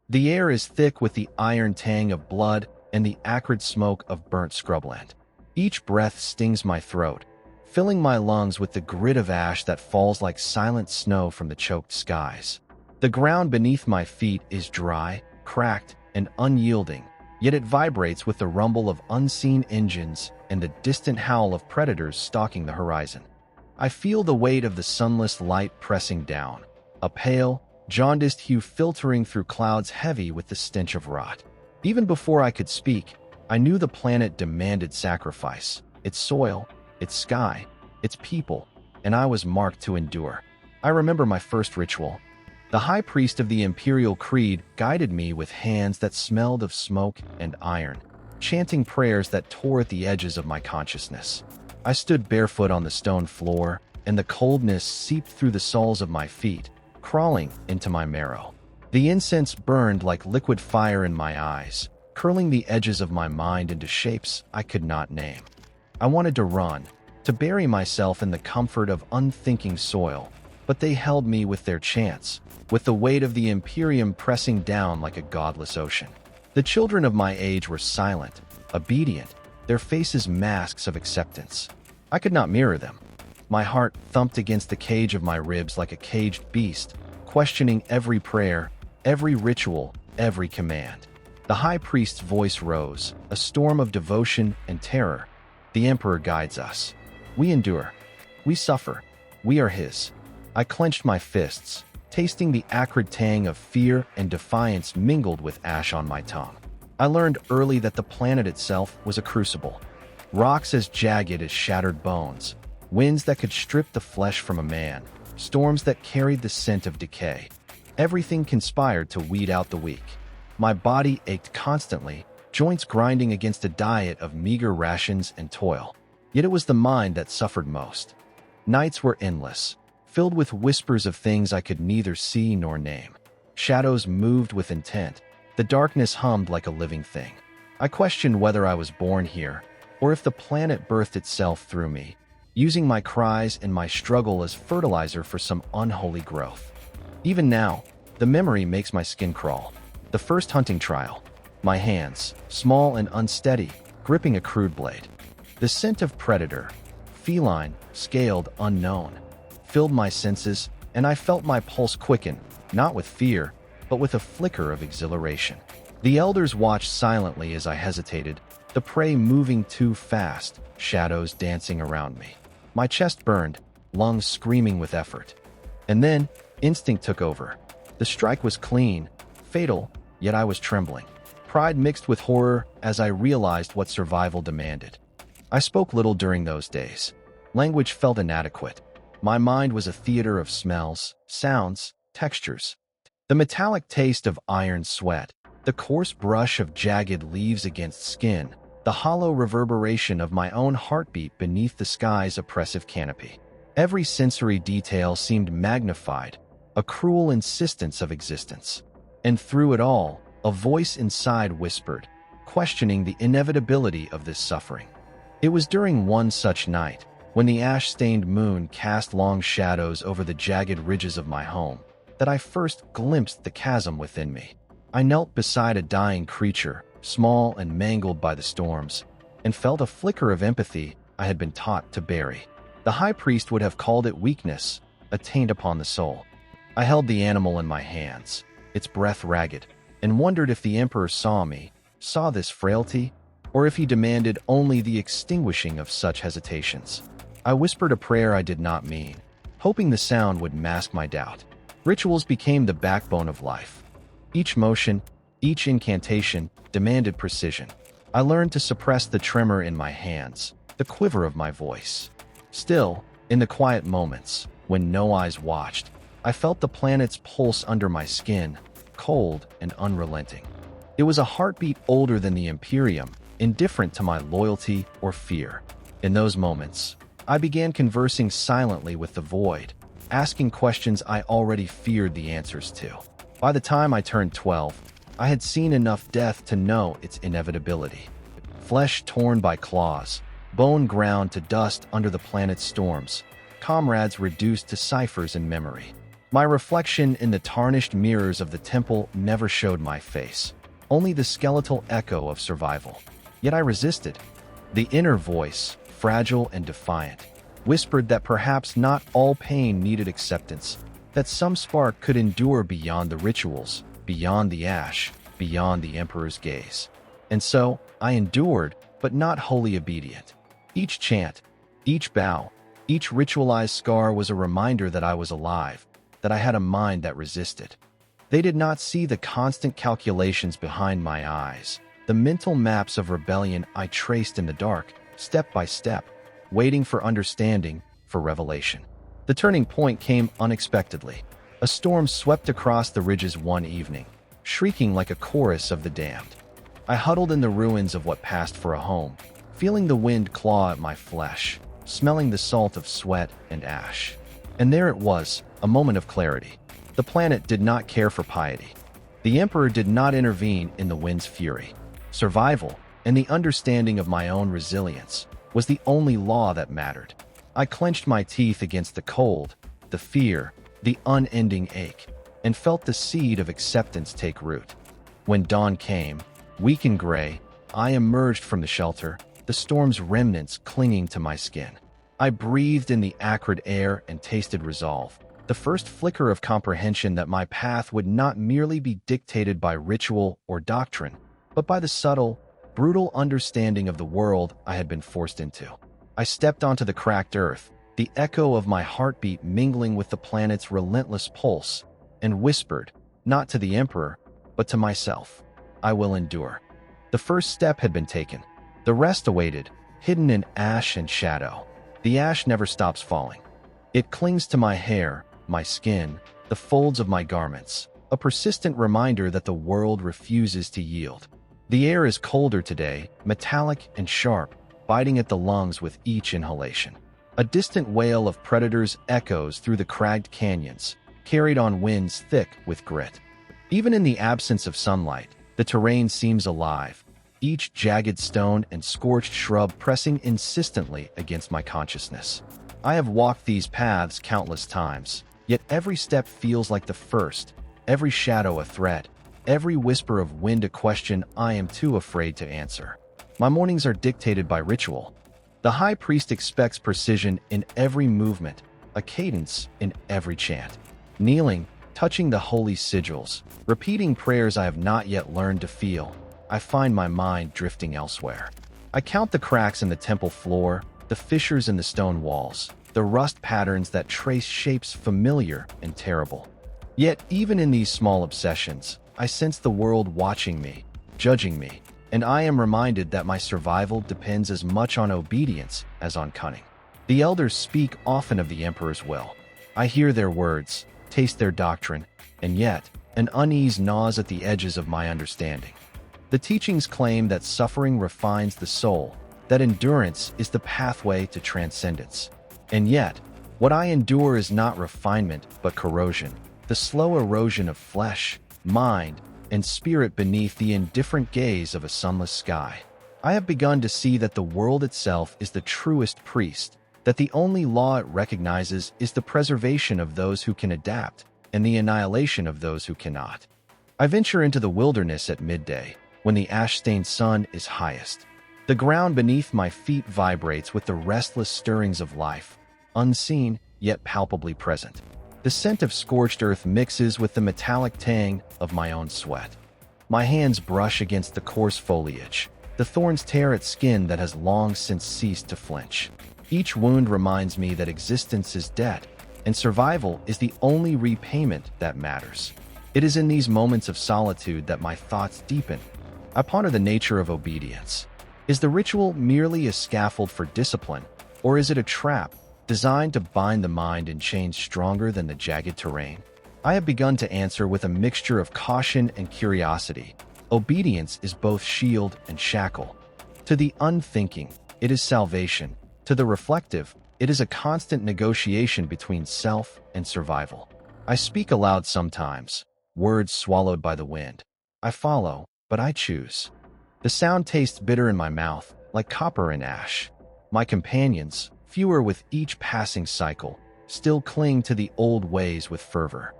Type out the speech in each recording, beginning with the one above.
The air is thick with the iron tang of blood and the acrid smoke of burnt scrubland. Each breath stings my throat, filling my lungs with the grit of ash that falls like silent snow from the choked skies. The ground beneath my feet is dry, cracked, and unyielding, yet it vibrates with the rumble of unseen engines and the distant howl of predators stalking the horizon. I feel the weight of the sunless light pressing down, a pale, jaundiced hue filtering through clouds heavy with the stench of rot. Even before I could speak, I knew the planet demanded sacrifice, its soil, its sky, its people, and I was marked to endure. I remember my first ritual. The high priest of the Imperial Creed guided me with hands that smelled of smoke and iron, chanting prayers that tore at the edges of my consciousness. I stood barefoot on the stone floor, and the coldness seeped through the soles of my feet, crawling into my marrow. The incense burned like liquid fire in my eyes, curling the edges of my mind into shapes I could not name. I wanted to run, to bury myself in the comfort of unthinking soil, but they held me with their chants, with the weight of the Imperium pressing down like a godless ocean. The children of my age were silent, obedient, their faces masks of acceptance. I could not mirror them. My heart thumped against the cage of my ribs like a caged beast, questioning every prayer, every ritual, every command. The high priest's voice rose, a storm of devotion and terror. The Emperor guides us. We endure. We suffer. We are his. I clenched my fists, tasting the acrid tang of fear and defiance mingled with ash on my tongue. I learned early that the planet itself was a crucible. Rocks as jagged as shattered bones, winds that could strip the flesh from a man, storms that carried the scent of decay. Everything conspired to weed out the weak. My body ached constantly, joints grinding against a diet of meager rations and toil. Yet it was the mind that suffered most. Nights were endless, filled with whispers of things I could neither see nor name. Shadows moved with intent. The darkness hummed like a living thing. I questioned whether I was born here, or if the planet birthed itself through me, using my cries and my struggle as fertilizer for some unholy growth. Even now, the memory makes my skin crawl. The first hunting trial. My hands, small and unsteady, gripping a crude blade. The scent of predator, feline, scaled, unknown, filled my senses, and I felt my pulse quicken, not with fear, but with a flicker of exhilaration. The elders watched silently as I hesitated, the prey moving too fast, shadows dancing around me. My chest burned, lungs screaming with effort. And then, instinct took over. The strike was clean, fatal, yet I was trembling. Pride mixed with horror as I realized what survival demanded. I spoke little during those days. Language felt inadequate. My mind was a theater of smells, sounds, textures. The metallic taste of iron sweat, the coarse brush of jagged leaves against skin, the hollow reverberation of my own heartbeat beneath the sky's oppressive canopy. Every sensory detail seemed magnified, a cruel insistence of existence. And through it all, a voice inside whispered, questioning the inevitability of this suffering. It was during one such night, when the ash-stained moon cast long shadows over the jagged ridges of my home, that I first glimpsed the chasm within me. I knelt beside a dying creature, small and mangled by the storms, and felt a flicker of empathy I had been taught to bury. The high priest would have called it weakness, a taint upon the soul. I held the animal in my hands, its breath ragged, and wondered if the Emperor saw me, saw this frailty, or if he demanded only the extinguishing of such hesitations. I whispered a prayer I did not mean, hoping the sound would mask my doubt. Rituals became the backbone of life. Each motion, each incantation, demanded precision. I learned to suppress the tremor in my hands, the quiver of my voice. Still, in the quiet moments, when no eyes watched, I felt the planet's pulse under my skin, cold and unrelenting. It was a heartbeat older than the Imperium, indifferent to my loyalty or fear. In those moments, I began conversing silently with the void, asking questions I already feared the answers to. By the time I turned 12, I had seen enough death to know its inevitability. Flesh torn by claws, bone ground to dust under the planet's storms, comrades reduced to ciphers in memory. My reflection in the tarnished mirrors of the temple never showed my face, only the skeletal echo of survival. Yet I resisted. The inner voice, fragile and defiant, whispered that perhaps not all pain needed acceptance, that some spark could endure beyond the rituals, beyond the ash, beyond the Emperor's gaze. And so, I endured, but not wholly obedient. Each chant, each bow, each ritualized scar was a reminder that I was alive, that I had a mind that resisted. They did not see the constant calculations behind my eyes, the mental maps of rebellion I traced in the dark, step by step, waiting for understanding, for revelation. The turning point came unexpectedly. A storm swept across the ridges one evening, shrieking like a chorus of the damned. I huddled in the ruins of what passed for a home, feeling the wind claw at my flesh, smelling the salt of sweat and ash. And there it was, a moment of clarity. The planet did not care for piety. The Emperor did not intervene in the wind's fury. Survival, and the understanding of my own resilience, was the only law that mattered. I clenched my teeth against the cold, the fear, the unending ache, and felt the seed of acceptance take root. When dawn came, weak and gray, I emerged from the shelter, the storm's remnants clinging to my skin. I breathed in the acrid air and tasted resolve, the first flicker of comprehension that my path would not merely be dictated by ritual or doctrine, but by the subtle, brutal understanding of the world I had been forced into. I stepped onto the cracked earth, the echo of my heartbeat mingling with the planet's relentless pulse, and whispered, not to the Emperor, but to myself, I will endure. The first step had been taken. The rest awaited, hidden in ash and shadow. The ash never stops falling. It clings to my hair, my skin, the folds of my garments, a persistent reminder that the world refuses to yield. The air is colder today, metallic and sharp, biting at the lungs with each inhalation. A distant wail of predators echoes through the cragged canyons, carried on winds thick with grit. Even in the absence of sunlight, the terrain seems alive, each jagged stone and scorched shrub pressing insistently against my consciousness. I have walked these paths countless times, yet every step feels like the first, every shadow a threat, every whisper of wind a question I am too afraid to answer. My mornings are dictated by ritual. The high priest expects precision in every movement, a cadence in every chant. Kneeling, touching the holy sigils, repeating prayers I have not yet learned to feel, I find my mind drifting elsewhere. I count the cracks in the temple floor, the fissures in the stone walls, the rust patterns that trace shapes familiar and terrible. Yet, even in these small obsessions, I sense the world watching me, judging me, and I am reminded that my survival depends as much on obedience as on cunning. The elders speak often of the Emperor's will. I hear their words, taste their doctrine, and yet, an unease gnaws at the edges of my understanding. The teachings claim that suffering refines the soul, that endurance is the pathway to transcendence. And yet, what I endure is not refinement but corrosion, the slow erosion of flesh, mind, and spirit beneath the indifferent gaze of a sunless sky. I have begun to see that the world itself is the truest priest, that the only law it recognizes is the preservation of those who can adapt and the annihilation of those who cannot. I venture into the wilderness at midday, when the ash-stained sun is highest. The ground beneath my feet vibrates with the restless stirrings of life, unseen yet palpably present. The scent of scorched earth mixes with the metallic tang of my own sweat. My hands brush against the coarse foliage. The thorns tear at skin that has long since ceased to flinch. Each wound reminds me that existence is debt, and survival is the only repayment that matters. It is in these moments of solitude that my thoughts deepen. I ponder the nature of obedience. Is the ritual merely a scaffold for discipline, or is it a trap designed to bind the mind in chains stronger than the jagged terrain? I have begun to answer with a mixture of caution and curiosity. Obedience is both shield and shackle. To the unthinking, it is salvation. To the reflective, it is a constant negotiation between self and survival. I speak aloud sometimes, words swallowed by the wind. I follow, but I choose. The sound tastes bitter in my mouth, like copper in ash. My companions, fewer with each passing cycle, still cling to the old ways with fervor.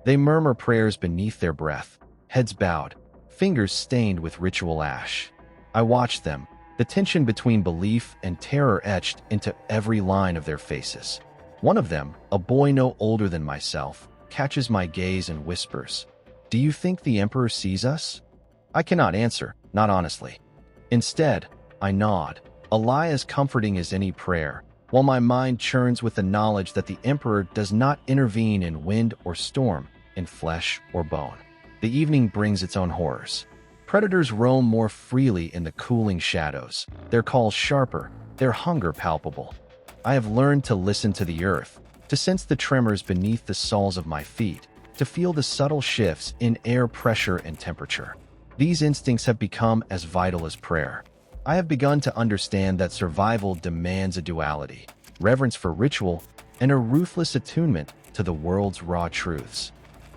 They murmur prayers beneath their breath, heads bowed, fingers stained with ritual ash. I watch them, the tension between belief and terror etched into every line of their faces. One of them, a boy no older than myself, catches my gaze and whispers, "Do you think the Emperor sees us?" I cannot answer, not honestly. Instead, I nod, a lie as comforting as any prayer, while my mind churns with the knowledge that the Emperor does not intervene in wind or storm, in flesh or bone. The evening brings its own horrors. Predators roam more freely in the cooling shadows, their calls sharper, their hunger palpable. I have learned to listen to the earth, to sense the tremors beneath the soles of my feet, to feel the subtle shifts in air pressure and temperature. These instincts have become as vital as prayer. I have begun to understand that survival demands a duality, reverence for ritual, and a ruthless attunement to the world's raw truths.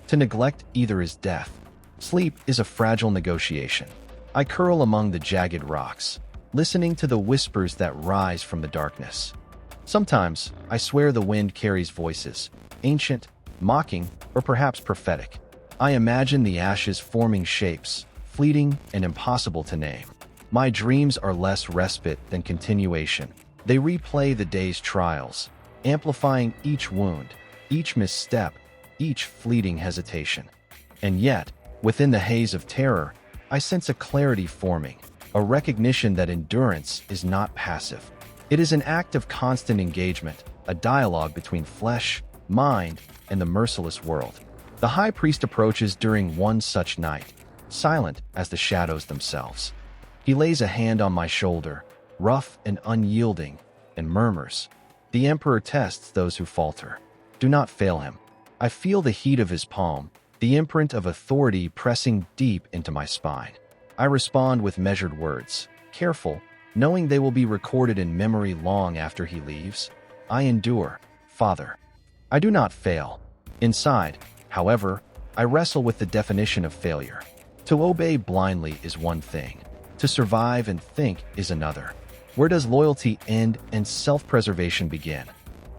To neglect either is death. Sleep is a fragile negotiation. I curl among the jagged rocks, listening to the whispers that rise from the darkness. Sometimes, I swear the wind carries voices, ancient, mocking, or perhaps prophetic. I imagine the ashes forming shapes, fleeting and impossible to name. My dreams are less respite than continuation. They replay the day's trials, amplifying each wound, each misstep, each fleeting hesitation. And yet, within the haze of terror, I sense a clarity forming, a recognition that endurance is not passive. It is an act of constant engagement, a dialogue between flesh, mind, and the merciless world. The High Priest approaches during one such night, silent as the shadows themselves. He lays a hand on my shoulder, rough and unyielding, and murmurs, "The Emperor tests those who falter. Do not fail him." I feel the heat of his palm, the imprint of authority pressing deep into my spine. I respond with measured words, careful, knowing they will be recorded in memory long after he leaves. I endure, Father. I do not fail. Inside, however, I wrestle with the definition of failure. To obey blindly is one thing. To survive and think is another. Where does loyalty end and self-preservation begin?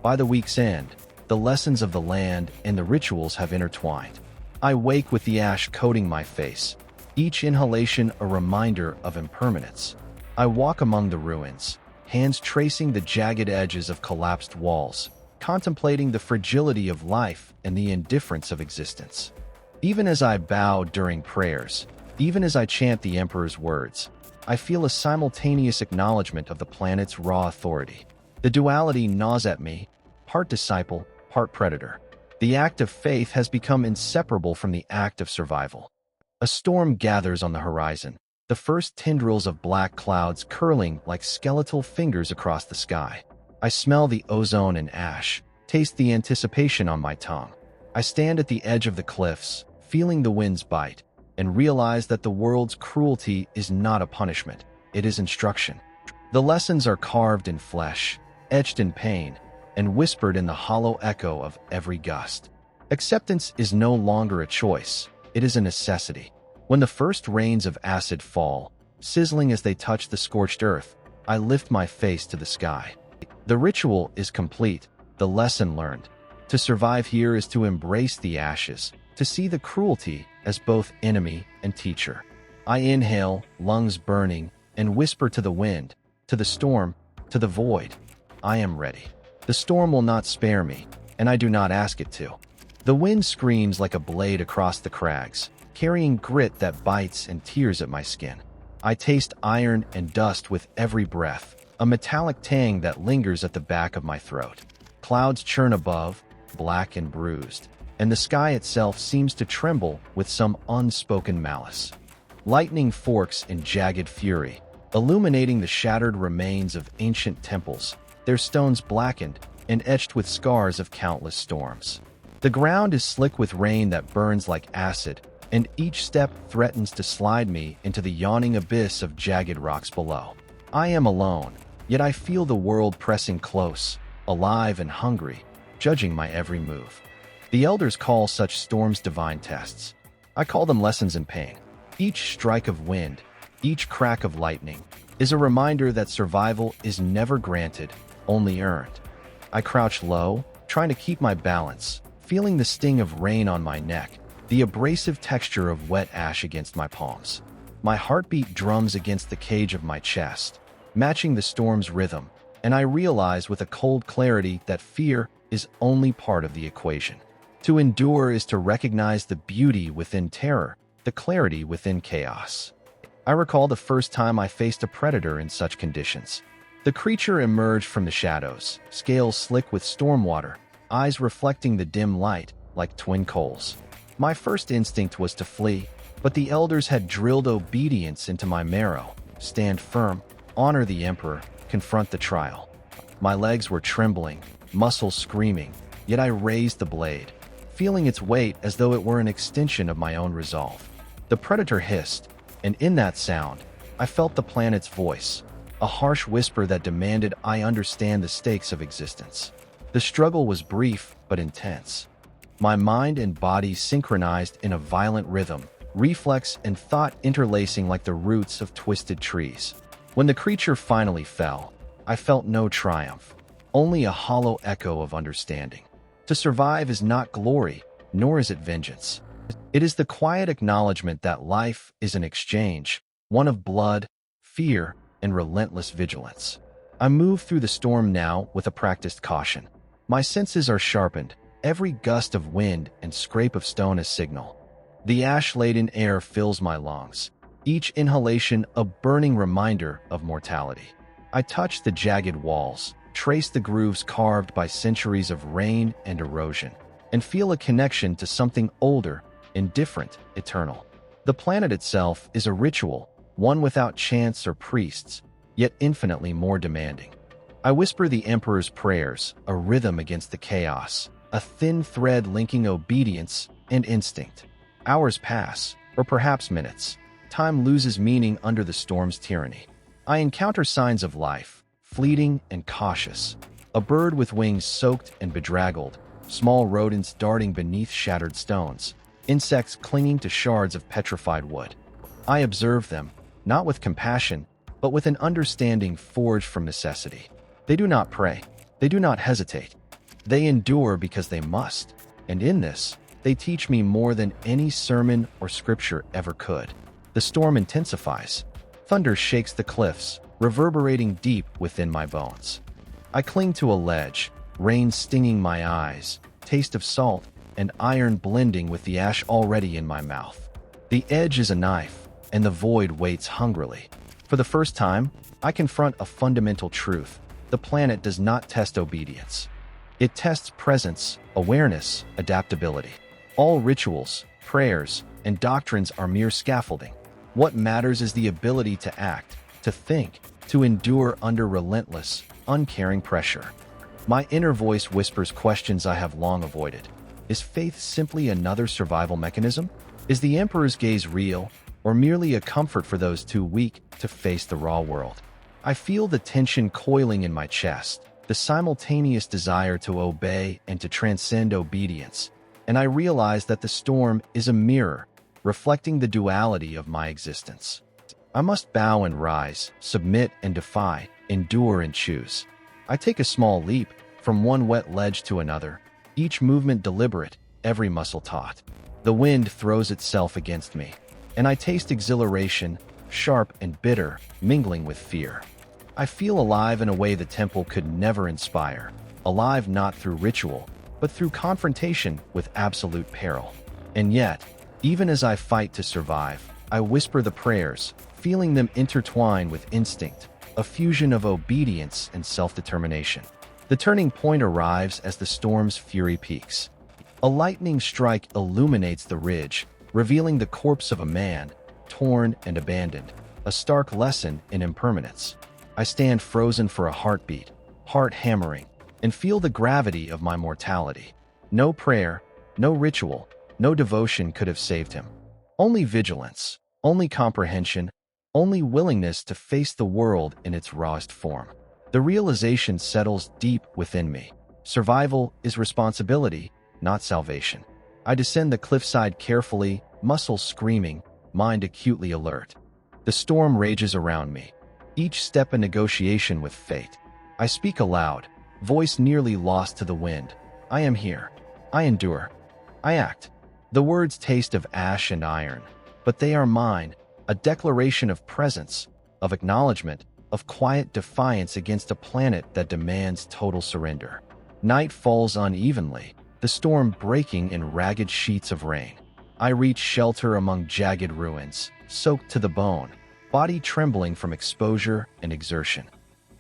By the week's end, the lessons of the land and the rituals have intertwined. I wake with the ash coating my face, each inhalation a reminder of impermanence. I walk among the ruins, hands tracing the jagged edges of collapsed walls, contemplating the fragility of life and the indifference of existence. Even as I bow during prayers, even as I chant the Emperor's words, I feel a simultaneous acknowledgement of the planet's raw authority. The duality gnaws at me, part disciple, part predator. The act of faith has become inseparable from the act of survival. A storm gathers on the horizon, the first tendrils of black clouds curling like skeletal fingers across the sky. I smell the ozone and ash, taste the anticipation on my tongue. I stand at the edge of the cliffs, feeling the winds bite, and realize that the world's cruelty is not a punishment, it is instruction. The lessons are carved in flesh, etched in pain, and whispered in the hollow echo of every gust. Acceptance is no longer a choice, it is a necessity. When the first rains of acid fall, sizzling as they touch the scorched earth, I lift my face to the sky. The ritual is complete, the lesson learned. To survive here is to embrace the ashes, to see the cruelty as both enemy and teacher. I inhale, lungs burning, and whisper to the wind, to the storm, to the void. I am ready. The storm will not spare me, and I do not ask it to. The wind screams like a blade across the crags, carrying grit that bites and tears at my skin. I taste iron and dust with every breath, a metallic tang that lingers at the back of my throat. Clouds churn above, black and bruised, and the sky itself seems to tremble with some unspoken malice. Lightning forks in jagged fury, illuminating the shattered remains of ancient temples, their stones blackened and etched with scars of countless storms. The ground is slick with rain that burns like acid, and each step threatens to slide me into the yawning abyss of jagged rocks below. I am alone, yet I feel the world pressing close, alive and hungry, judging my every move. The elders call such storms divine tests. I call them lessons in pain. Each strike of wind, each crack of lightning, is a reminder that survival is never granted, only earned. I crouch low, trying to keep my balance, feeling the sting of rain on my neck, the abrasive texture of wet ash against my palms. My heartbeat drums against the cage of my chest, matching the storm's rhythm, and I realize with a cold clarity that fear is only part of the equation. To endure is to recognize the beauty within terror, the clarity within chaos. I recall the first time I faced a predator in such conditions. The creature emerged from the shadows, scales slick with stormwater, eyes reflecting the dim light like twin coals. My first instinct was to flee, but the elders had drilled obedience into my marrow. Stand firm, honor the Emperor, confront the trial. My legs were trembling, muscles screaming, yet I raised the blade, feeling its weight as though it were an extension of my own resolve. The predator hissed, and in that sound, I felt the planet's voice, a harsh whisper that demanded I understand the stakes of existence. The struggle was brief but intense. My mind and body synchronized in a violent rhythm, reflex and thought interlacing like the roots of twisted trees. When the creature finally fell, I felt no triumph, only a hollow echo of understanding. To survive is not glory, nor is it vengeance. It is the quiet acknowledgement that life is an exchange, one of blood, fear, and relentless vigilance. I move through the storm now with a practiced caution. My senses are sharpened, every gust of wind and scrape of stone a signal. The ash-laden air fills my lungs, each inhalation a burning reminder of mortality. I touch the jagged walls, trace the grooves carved by centuries of rain and erosion, and feel a connection to something older, indifferent, eternal. The planet itself is a ritual, one without chants or priests, yet infinitely more demanding. I whisper the Emperor's prayers, a rhythm against the chaos, a thin thread linking obedience and instinct. Hours pass, or perhaps minutes. Time loses meaning under the storm's tyranny. I encounter signs of life, fleeting and cautious. A bird with wings soaked and bedraggled, small rodents darting beneath shattered stones, insects clinging to shards of petrified wood. I observe them, not with compassion, but with an understanding forged from necessity. They do not pray. They do not hesitate. They endure because they must, and in this, they teach me more than any sermon or scripture ever could. The storm intensifies. Thunder shakes the cliffs, reverberating deep within my bones. I cling to a ledge, rain stinging my eyes, taste of salt and iron blending with the ash already in my mouth. The edge is a knife, and the void waits hungrily. For the first time, I confront a fundamental truth. The planet does not test obedience. It tests presence, awareness, adaptability. All rituals, prayers, and doctrines are mere scaffolding. What matters is the ability to act, to think, to endure under relentless, uncaring pressure. My inner voice whispers questions I have long avoided. Is faith simply another survival mechanism? Is the Emperor's gaze real, or merely a comfort for those too weak to face the raw world? I feel the tension coiling in my chest, the simultaneous desire to obey and to transcend obedience, and I realize that the storm is a mirror, reflecting the duality of my existence. I must bow and rise, submit and defy, endure and choose. I take a small leap, from one wet ledge to another, each movement deliberate, every muscle taut. The wind throws itself against me, and I taste exhilaration, sharp and bitter, mingling with fear. I feel alive in a way the temple could never inspire, alive not through ritual, but through confrontation with absolute peril. And yet, even as I fight to survive, I whisper the prayers, feeling them intertwine with instinct, a fusion of obedience and self-determination. The turning point arrives as the storm's fury peaks. A lightning strike illuminates the ridge, revealing the corpse of a man, torn and abandoned, a stark lesson in impermanence. I stand frozen for a heartbeat, heart hammering, and feel the gravity of my mortality. No prayer, no ritual, no devotion could have saved him. Only vigilance, only comprehension, only willingness to face the world in its rawest form. The realization settles deep within me. Survival is responsibility, not salvation. I descend the cliffside carefully, muscles screaming, mind acutely alert. The storm rages around me, each step a negotiation with fate. I speak aloud, voice nearly lost to the wind. I am here. I endure. I act. The words taste of ash and iron, but they are mine, a declaration of presence, of acknowledgement, of quiet defiance against a planet that demands total surrender. Night falls unevenly, the storm breaking in ragged sheets of rain. I reach shelter among jagged ruins, soaked to the bone, body trembling from exposure and exertion.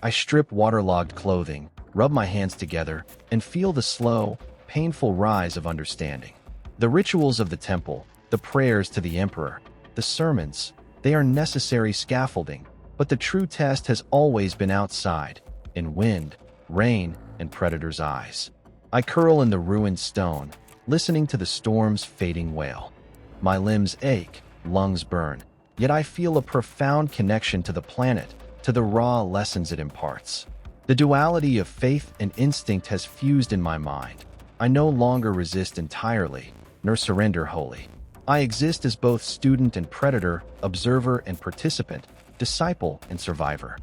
I strip waterlogged clothing, rub my hands together, and feel the slow, painful rise of understanding. The rituals of the temple, the prayers to the emperor, the sermons, they are necessary scaffolding, but the true test has always been outside, in wind, rain, and predators' eyes. I curl in the ruined stone, listening to the storm's fading wail. My limbs ache, lungs burn, yet I feel a profound connection to the planet, to the raw lessons it imparts. The duality of faith and instinct has fused in my mind. I no longer resist entirely, nor surrender wholly. I exist as both student and predator, observer and participant, disciple and survivor.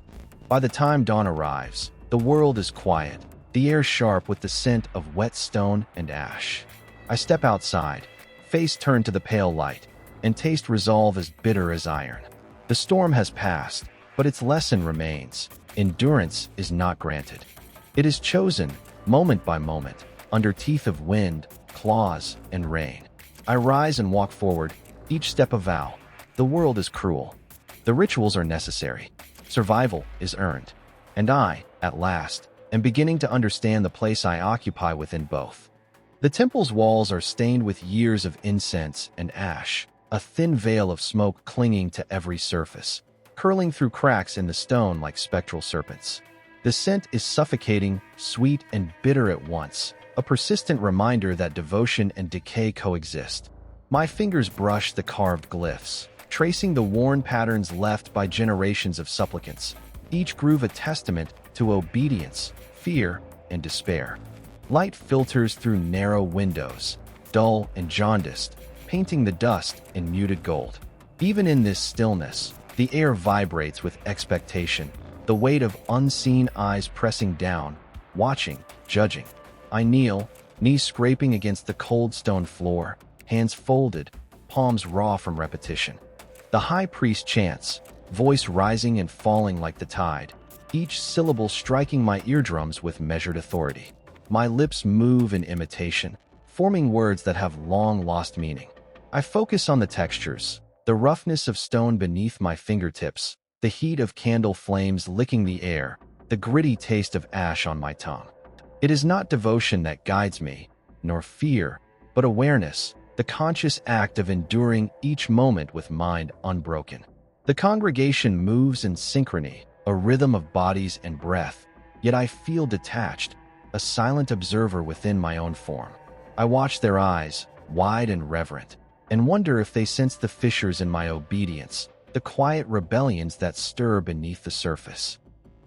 By the time dawn arrives, the world is quiet, the air sharp with the scent of wet stone and ash. I step outside, face turned to the pale light, and taste resolve as bitter as iron. The storm has passed, but its lesson remains. Endurance is not granted. It is chosen, moment by moment, under teeth of wind, claws, and rain. I rise and walk forward, each step a vow. The world is cruel. The rituals are necessary. Survival is earned. And I, at last, am beginning to understand the place I occupy within both. The temple's walls are stained with years of incense and ash, a thin veil of smoke clinging to every surface, curling through cracks in the stone like spectral serpents. The scent is suffocating, sweet and bitter at once, a persistent reminder that devotion and decay coexist. My fingers brush the carved glyphs, tracing the worn patterns left by generations of supplicants, each groove a testament to obedience, fear, and despair. Light filters through narrow windows, dull and jaundiced, painting the dust in muted gold. Even in this stillness, the air vibrates with expectation, the weight of unseen eyes pressing down, watching, judging. I kneel, knees scraping against the cold stone floor, hands folded, palms raw from repetition. The high priest chants, voice rising and falling like the tide, each syllable striking my eardrums with measured authority. My lips move in imitation, forming words that have long lost meaning. I focus on the textures, the roughness of stone beneath my fingertips, the heat of candle flames licking the air, the gritty taste of ash on my tongue. It is not devotion that guides me, nor fear, but awareness, the conscious act of enduring each moment with mind unbroken. The congregation moves in synchrony, a rhythm of bodies and breath, yet I feel detached, a silent observer within my own form. I watch their eyes, wide and reverent, and wonder if they sense the fissures in my obedience, the quiet rebellions that stir beneath the surface.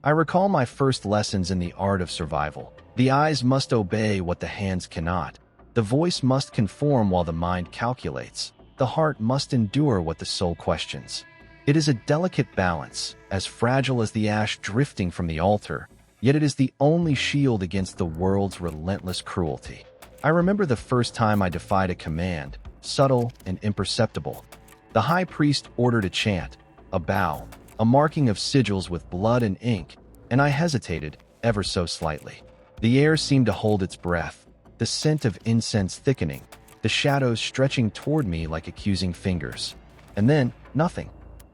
I recall my first lessons in the art of survival. The eyes must obey what the hands cannot. The voice must conform while the mind calculates. The heart must endure what the soul questions. It is a delicate balance, as fragile as the ash drifting from the altar, yet it is the only shield against the world's relentless cruelty. I remember the first time I defied a command, subtle and imperceptible. The high priest ordered a chant, a bow, a marking of sigils with blood and ink, and I hesitated, ever so slightly. The air seemed to hold its breath, the scent of incense thickening, the shadows stretching toward me like accusing fingers. And then, nothing.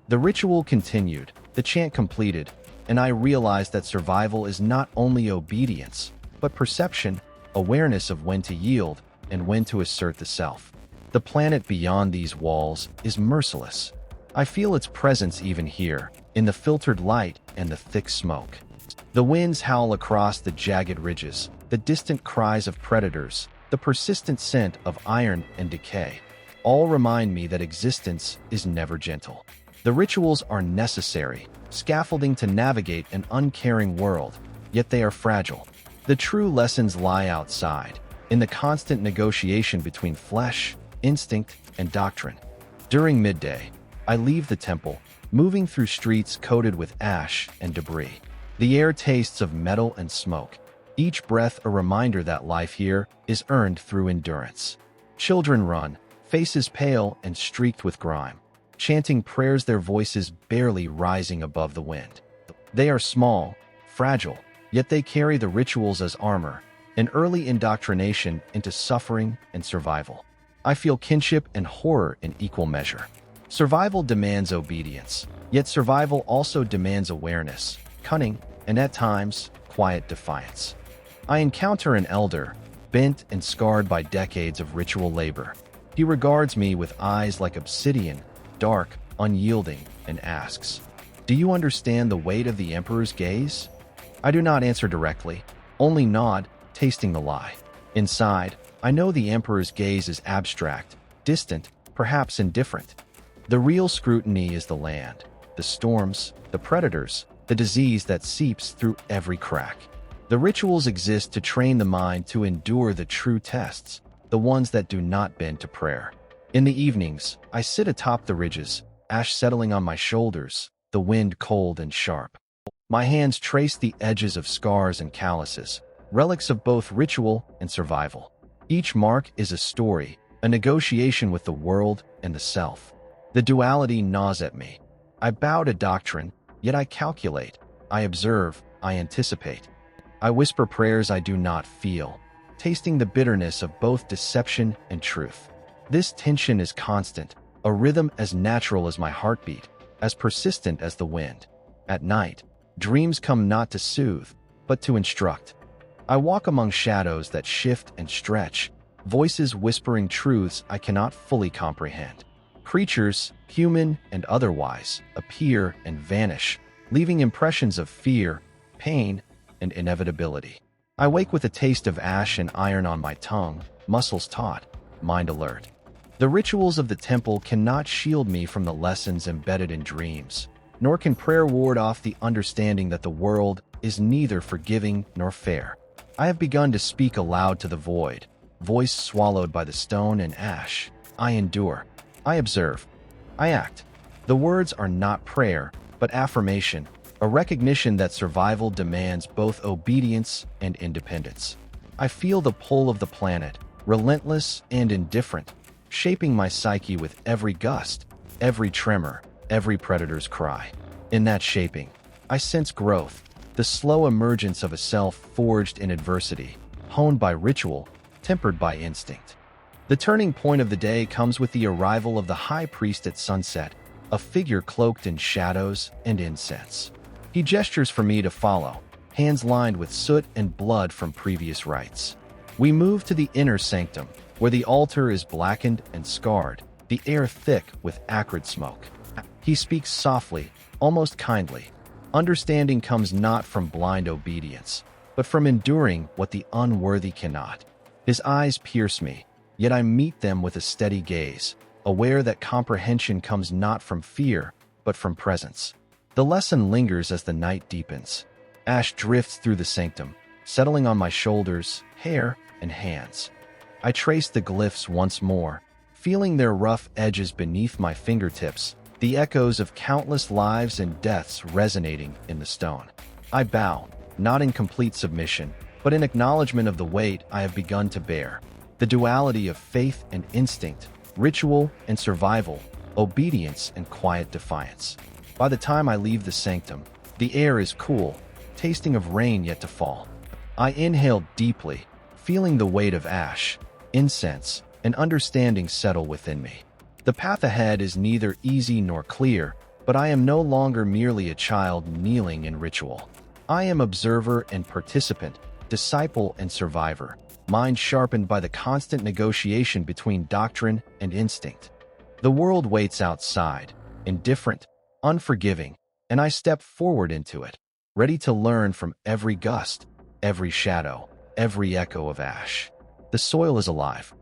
The ritual continued, the chant completed, and I realized that survival is not only obedience, but perception, awareness of when to yield and when to assert the self. The planet beyond these walls is merciless. I feel its presence even here, in the filtered light and the thick smoke. The winds howl across the jagged ridges, the distant cries of predators, the persistent scent of iron and decay, all remind me that existence is never gentle. The rituals are necessary, scaffolding to navigate an uncaring world, yet they are fragile. The true lessons lie outside, in the constant negotiation between flesh, instinct, and doctrine. During midday, I leave the temple, moving through streets coated with ash and debris. The air tastes of metal and smoke, each breath a reminder that life here is earned through endurance. Children run, faces pale and streaked with grime, chanting prayers, their voices barely rising above the wind. They are small, fragile, yet they carry the rituals as armor, an early indoctrination into suffering and survival. I feel kinship and horror in equal measure. Survival demands obedience, yet survival also demands awareness, cunning, and at times, quiet defiance. I encounter an elder, bent and scarred by decades of ritual labor. He regards me with eyes like obsidian, dark, unyielding, and asks, "Do you understand the weight of the Emperor's gaze?" I do not answer directly, only nod, tasting the lie. Inside, I know the Emperor's gaze is abstract, distant, perhaps indifferent. The real scrutiny is the land, the storms, the predators, the disease that seeps through every crack. The rituals exist to train the mind to endure the true tests, the ones that do not bend to prayer. In the evenings, I sit atop the ridges, ash settling on my shoulders, the wind cold and sharp. My hands trace the edges of scars and calluses, relics of both ritual and survival. Each mark is a story, a negotiation with the world and the self. The duality gnaws at me. I bow to doctrine, yet I calculate. I observe, I anticipate. I whisper prayers I do not feel, tasting the bitterness of both deception and truth. This tension is constant, a rhythm as natural as my heartbeat, as persistent as the wind. At night, dreams come not to soothe, but to instruct. I walk among shadows that shift and stretch, voices whispering truths I cannot fully comprehend. Creatures, human and otherwise, appear and vanish, leaving impressions of fear, pain, and inevitability. I wake with a taste of ash and iron on my tongue, muscles taut, mind alert. The rituals of the temple cannot shield me from the lessons embedded in dreams, nor can prayer ward off the understanding that the world is neither forgiving nor fair. I have begun to speak aloud to the void, voice swallowed by the stone and ash. I endure. I observe. I act. The words are not prayer, but affirmation, a recognition that survival demands both obedience and independence. I feel the pull of the planet, relentless and indifferent, shaping my psyche with every gust, every tremor, every predator's cry. In that shaping, I sense growth, the slow emergence of a self forged in adversity, honed by ritual, tempered by instinct. The turning point of the day comes with the arrival of the high priest at sunset, a figure cloaked in shadows and incense. He gestures for me to follow, hands lined with soot and blood from previous rites. We move to the inner sanctum, where the altar is blackened and scarred, the air thick with acrid smoke. He speaks softly, almost kindly. Understanding comes not from blind obedience, but from enduring what the unworthy cannot. His eyes pierce me, yet I meet them with a steady gaze, aware that comprehension comes not from fear, but from presence. The lesson lingers as the night deepens. Ash drifts through the sanctum, settling on my shoulders, hair, and hands. I trace the glyphs once more, feeling their rough edges beneath my fingertips, the echoes of countless lives and deaths resonating in the stone. I bow, not in complete submission, but in acknowledgement of the weight I have begun to bear. The duality of faith and instinct, ritual and survival, obedience and quiet defiance. By the time I leave the sanctum, the air is cool, tasting of rain yet to fall. I inhale deeply, feeling the weight of ash, incense, and understanding settle within me. The path ahead is neither easy nor clear, but I am no longer merely a child kneeling in ritual. I am observer and participant, disciple and survivor, mind sharpened by the constant negotiation between doctrine and instinct. The world waits outside, indifferent, unforgiving, and I step forward into it, ready to learn from every gust, every shadow, every echo of ash. The soil is alive,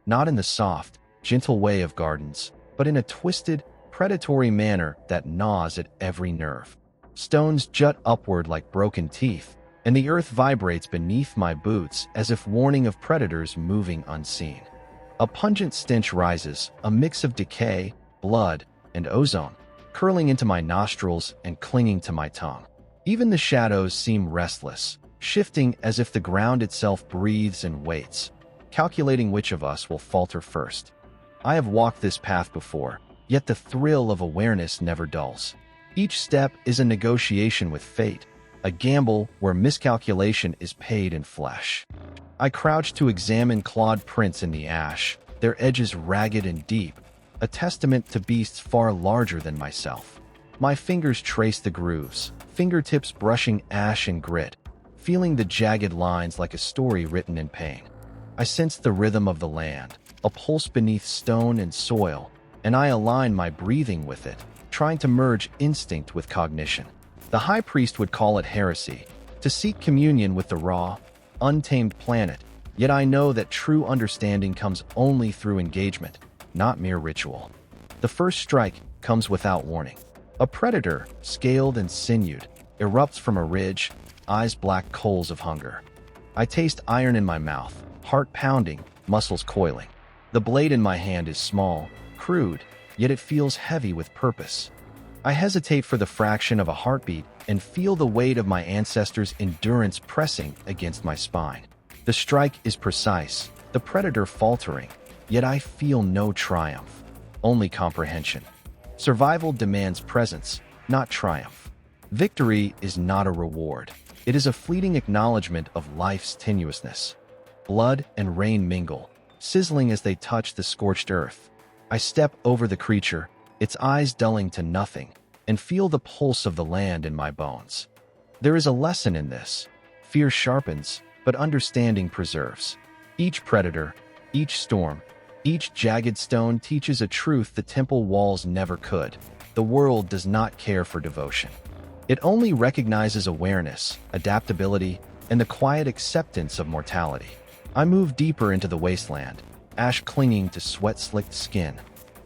not in the soft, gentle way of gardens, but in a twisted, predatory manner that gnaws at every nerve. Stones jut upward like broken teeth, and the earth vibrates beneath my boots as if warning of predators moving unseen. A pungent stench rises, a mix of decay, blood, and ozone, curling into my nostrils and clinging to my tongue. Even the shadows seem restless, shifting as if the ground itself breathes and waits, calculating which of us will falter first. I have walked this path before, yet the thrill of awareness never dulls. Each step is a negotiation with fate, a gamble where miscalculation is paid in flesh. I crouch to examine clawed prints in the ash, their edges ragged and deep, a testament to beasts far larger than myself. My fingers trace the grooves, fingertips brushing ash and grit, feeling the jagged lines like a story written in pain. I sense the rhythm of the land, a pulse beneath stone and soil, and I align my breathing with it, trying to merge instinct with cognition. The high priest would call it heresy, to seek communion with the raw, untamed planet, yet I know that true understanding comes only through engagement, not mere ritual. The first strike comes without warning. A predator, scaled and sinewed, erupts from a ridge, eyes black coals of hunger. I taste iron in my mouth, heart pounding, muscles coiling. The blade in my hand is small, crude, yet it feels heavy with purpose. I hesitate for the fraction of a heartbeat and feel the weight of my ancestors' endurance pressing against my spine. The strike is precise, the predator faltering, yet I feel no triumph, only comprehension. Survival demands presence, not triumph. Victory is not a reward. It is a fleeting acknowledgement of life's tenuousness. Blood and rain mingle, sizzling as they touch the scorched earth. I step over the creature, its eyes dulling to nothing, and feel the pulse of the land in my bones. There is a lesson in this. Fear sharpens, but understanding preserves. Each predator, each storm, each jagged stone teaches a truth the temple walls never could. The world does not care for devotion. It only recognizes awareness, adaptability, and the quiet acceptance of mortality. I move deeper into the wasteland, ash clinging to sweat-slicked skin.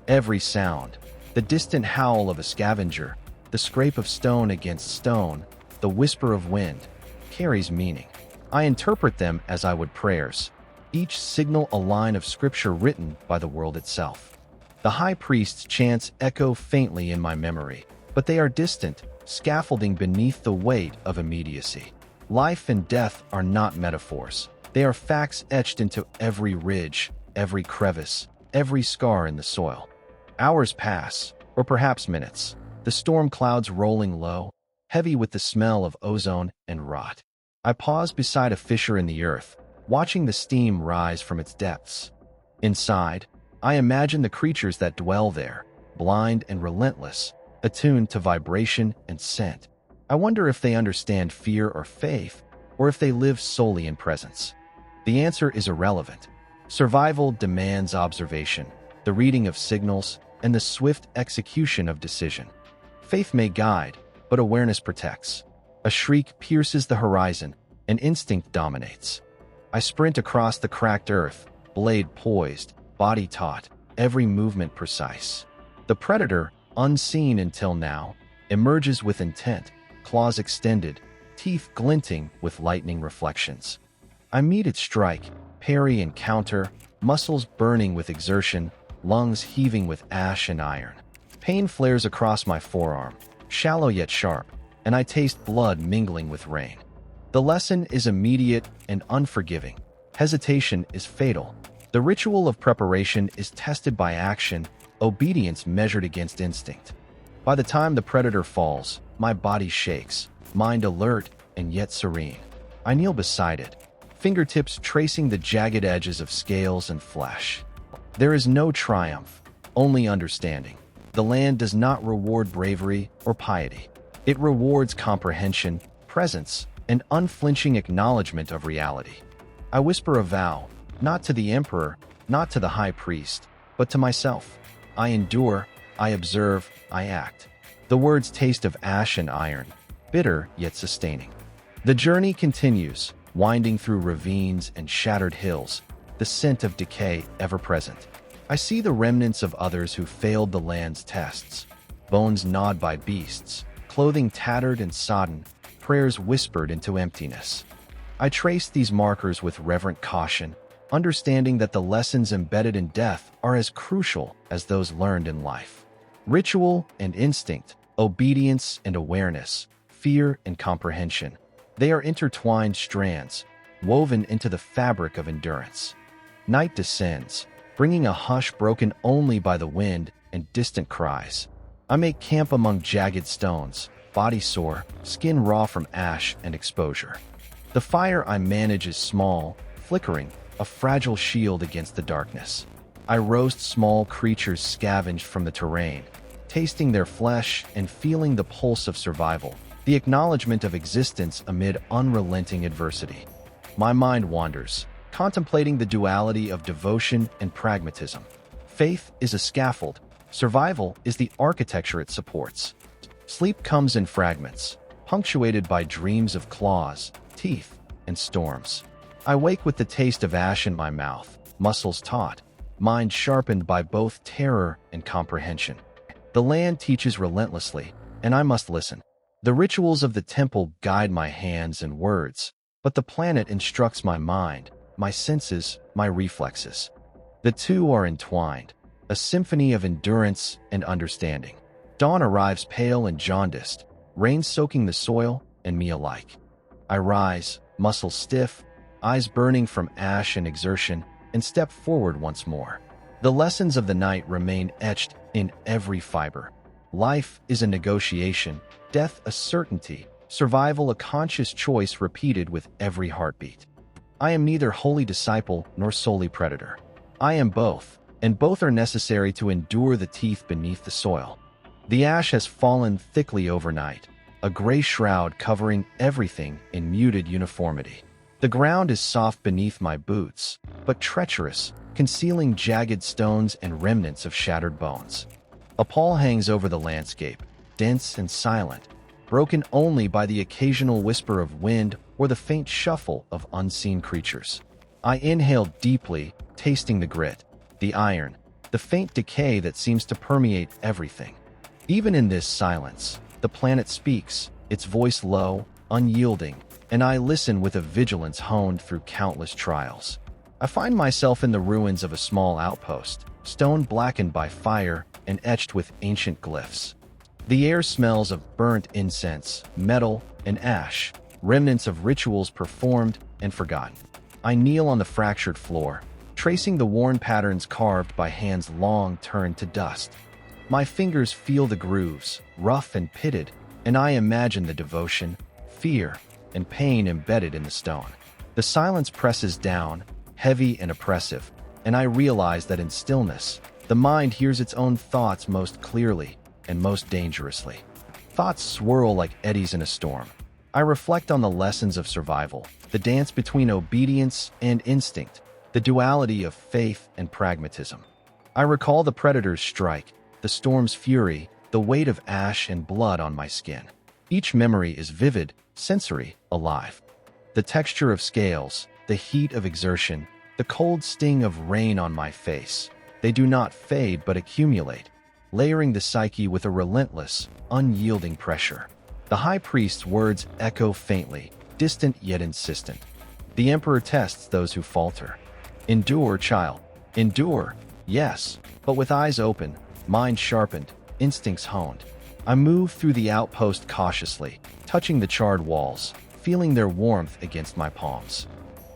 Every sound, the distant howl of a scavenger, the scrape of stone against stone, the whisper of wind, carries meaning. I interpret them as I would prayers, each signal a line of scripture written by the world itself. The high priest's chants echo faintly in my memory, but they are distant, scaffolding beneath the weight of immediacy. Life and death are not metaphors. They are facts etched into every ridge, every crevice, every scar in the soil. Hours pass, or perhaps minutes, the storm clouds rolling low, heavy with the smell of ozone and rot. I pause beside a fissure in the earth, watching the steam rise from its depths. Inside, I imagine the creatures that dwell there, blind and relentless, attuned to vibration and scent. I wonder if they understand fear or faith, or if they live solely in presence. The answer is irrelevant. Survival demands observation, the reading of signals, and the swift execution of decision. Faith may guide, but awareness protects. A shriek pierces the horizon, and instinct dominates. I sprint across the cracked earth, blade poised, body taut, every movement precise. The predator, unseen until now, emerges with intent, claws extended, teeth glinting with lightning reflections. I meet its strike, parry and counter, muscles burning with exertion, lungs heaving with ash and iron. Pain flares across my forearm, shallow yet sharp, and I taste blood mingling with rain. The lesson is immediate and unforgiving. Hesitation is fatal. The ritual of preparation is tested by action, obedience measured against instinct. By the time the predator falls, my body shakes, mind alert and yet serene. I kneel beside it, fingertips tracing the jagged edges of scales and flesh. There is no triumph, only understanding. The land does not reward bravery or piety. It rewards comprehension, presence, and unflinching acknowledgement of reality. I whisper a vow, not to the emperor, not to the high priest, but to myself. I endure, I observe, I act. The words taste of ash and iron, bitter yet sustaining. The journey continues, winding through ravines and shattered hills, the scent of decay ever present. I see the remnants of others who failed the land's tests, bones gnawed by beasts, clothing tattered and sodden, prayers whispered into emptiness. I trace these markers with reverent caution, understanding that the lessons embedded in death are as crucial as those learned in life. Ritual and instinct, obedience and awareness, fear and comprehension. They are intertwined strands, woven into the fabric of endurance. Night descends, bringing a hush broken only by the wind and distant cries. I make camp among jagged stones, body sore, skin raw from ash and exposure. The fire I manage is small, flickering, a fragile shield against the darkness. I roast small creatures scavenged from the terrain, tasting their flesh and feeling the pulse of survival, the acknowledgement of existence amid unrelenting adversity. My mind wanders, contemplating the duality of devotion and pragmatism. Faith is a scaffold, survival is the architecture it supports. Sleep comes in fragments, punctuated by dreams of claws, teeth, and storms. I wake with the taste of ash in my mouth, muscles taut, mind sharpened by both terror and comprehension. The land teaches relentlessly, and I must listen. The rituals of the temple guide my hands and words, but the planet instructs my mind, my senses, my reflexes. The two are entwined, a symphony of endurance and understanding. Dawn arrives pale and jaundiced, rain soaking the soil and me alike. I rise, muscles stiff, eyes burning from ash and exertion, and step forward once more. The lessons of the night remain etched in every fiber. Life is a negotiation, death a certainty, survival a conscious choice repeated with every heartbeat. I am neither wholly disciple nor solely predator. I am both, and both are necessary to endure the teeth beneath the soil. The ash has fallen thickly overnight, a gray shroud covering everything in muted uniformity. The ground is soft beneath my boots, but treacherous, concealing jagged stones and remnants of shattered bones. A pall hangs over the landscape, dense and silent, broken only by the occasional whisper of wind or the faint shuffle of unseen creatures. I inhale deeply, tasting the grit, the iron, the faint decay that seems to permeate everything. Even in this silence, the planet speaks, its voice low, unyielding, and I listen with a vigilance honed through countless trials. I find myself in the ruins of a small outpost, stone blackened by fire and etched with ancient glyphs. The air smells of burnt incense, metal, and ash, remnants of rituals performed and forgotten. I kneel on the fractured floor, tracing the worn patterns carved by hands long turned to dust. My fingers feel the grooves, rough and pitted, and I imagine the devotion, fear, and pain embedded in the stone. The silence presses down, heavy and oppressive, and I realize that in stillness, the mind hears its own thoughts most clearly and most dangerously. Thoughts swirl like eddies in a storm. I reflect on the lessons of survival, the dance between obedience and instinct, the duality of faith and pragmatism. I recall the predator's strike, the storm's fury, the weight of ash and blood on my skin. Each memory is vivid, sensory, alive. The texture of scales, the heat of exertion, the cold sting of rain on my face. They do not fade but accumulate, layering the psyche with a relentless, unyielding pressure. The high priest's words echo faintly, distant yet insistent. The emperor tests those who falter. Endure, child. Endure, yes, but with eyes open, mind sharpened, instincts honed. I move through the outpost cautiously, touching the charred walls, feeling their warmth against my palms.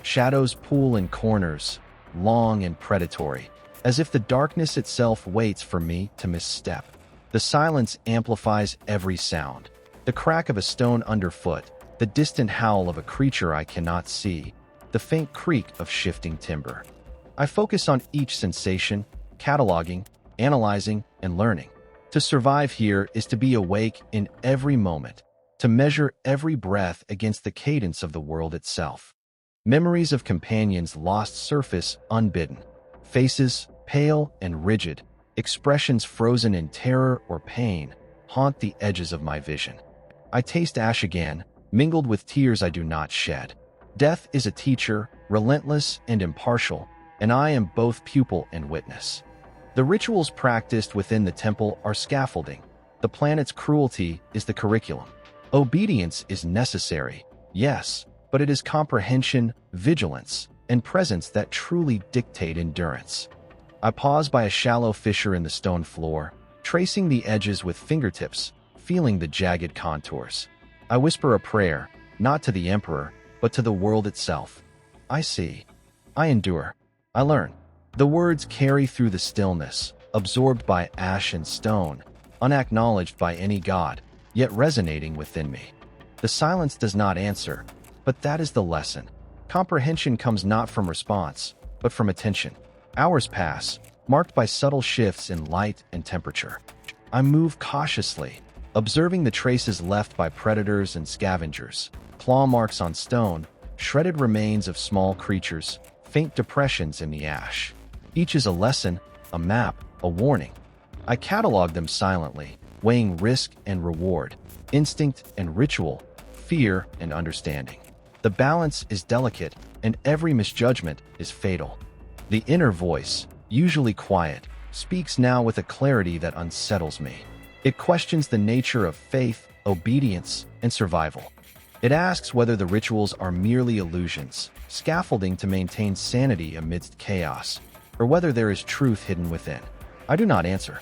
Shadows pool in corners, long and predatory, as if the darkness itself waits for me to misstep. The silence amplifies every sound. The crack of a stone underfoot, the distant howl of a creature I cannot see, the faint creak of shifting timber. I focus on each sensation, cataloging, analyzing, and learning. To survive here is to be awake in every moment, to measure every breath against the cadence of the world itself. Memories of companions lost surface unbidden. Faces, pale and rigid, expressions frozen in terror or pain, haunt the edges of my vision. I taste ash again, mingled with tears I do not shed. Death is a teacher, relentless and impartial, and I am both pupil and witness. The rituals practiced within the temple are scaffolding. The planet's cruelty is the curriculum. Obedience is necessary, yes, but it is comprehension, vigilance, and presence that truly dictate endurance. I pause by a shallow fissure in the stone floor, tracing the edges with fingertips, feeling the jagged contours. I whisper a prayer, not to the Emperor, but to the world itself. I see. I endure. I learn. The words carry through the stillness, absorbed by ash and stone, unacknowledged by any god, yet resonating within me. The silence does not answer, but that is the lesson. Comprehension comes not from response, but from attention. Hours pass, marked by subtle shifts in light and temperature. I move cautiously, observing the traces left by predators and scavengers, claw marks on stone, shredded remains of small creatures, faint depressions in the ash. Each is a lesson, a map, a warning. I catalog them silently, weighing risk and reward, instinct and ritual, fear and understanding. The balance is delicate, and every misjudgment is fatal. The inner voice, usually quiet, speaks now with a clarity that unsettles me. It questions the nature of faith, obedience, and survival. It asks whether the rituals are merely illusions, scaffolding to maintain sanity amidst chaos, or whether there is truth hidden within. I do not answer.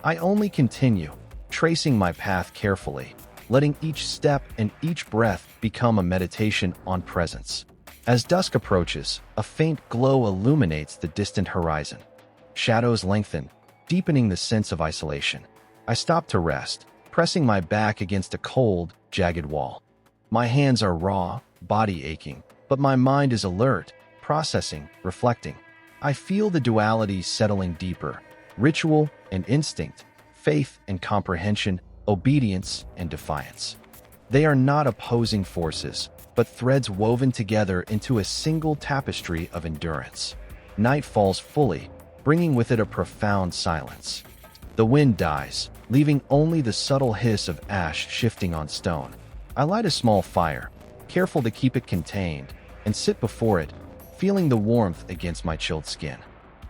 I only continue, tracing my path carefully, letting each step and each breath become a meditation on presence. As dusk approaches, a faint glow illuminates the distant horizon. Shadows lengthen, deepening the sense of isolation. I stop to rest, pressing my back against a cold, jagged wall. My hands are raw, body aching, but my mind is alert, processing, reflecting. I feel the duality settling deeper, ritual and instinct, faith and comprehension, obedience and defiance. They are not opposing forces, but threads woven together into a single tapestry of endurance. Night falls fully, bringing with it a profound silence. The wind dies, leaving only the subtle hiss of ash shifting on stone. I light a small fire, careful to keep it contained, and sit before it, feeling the warmth against my chilled skin.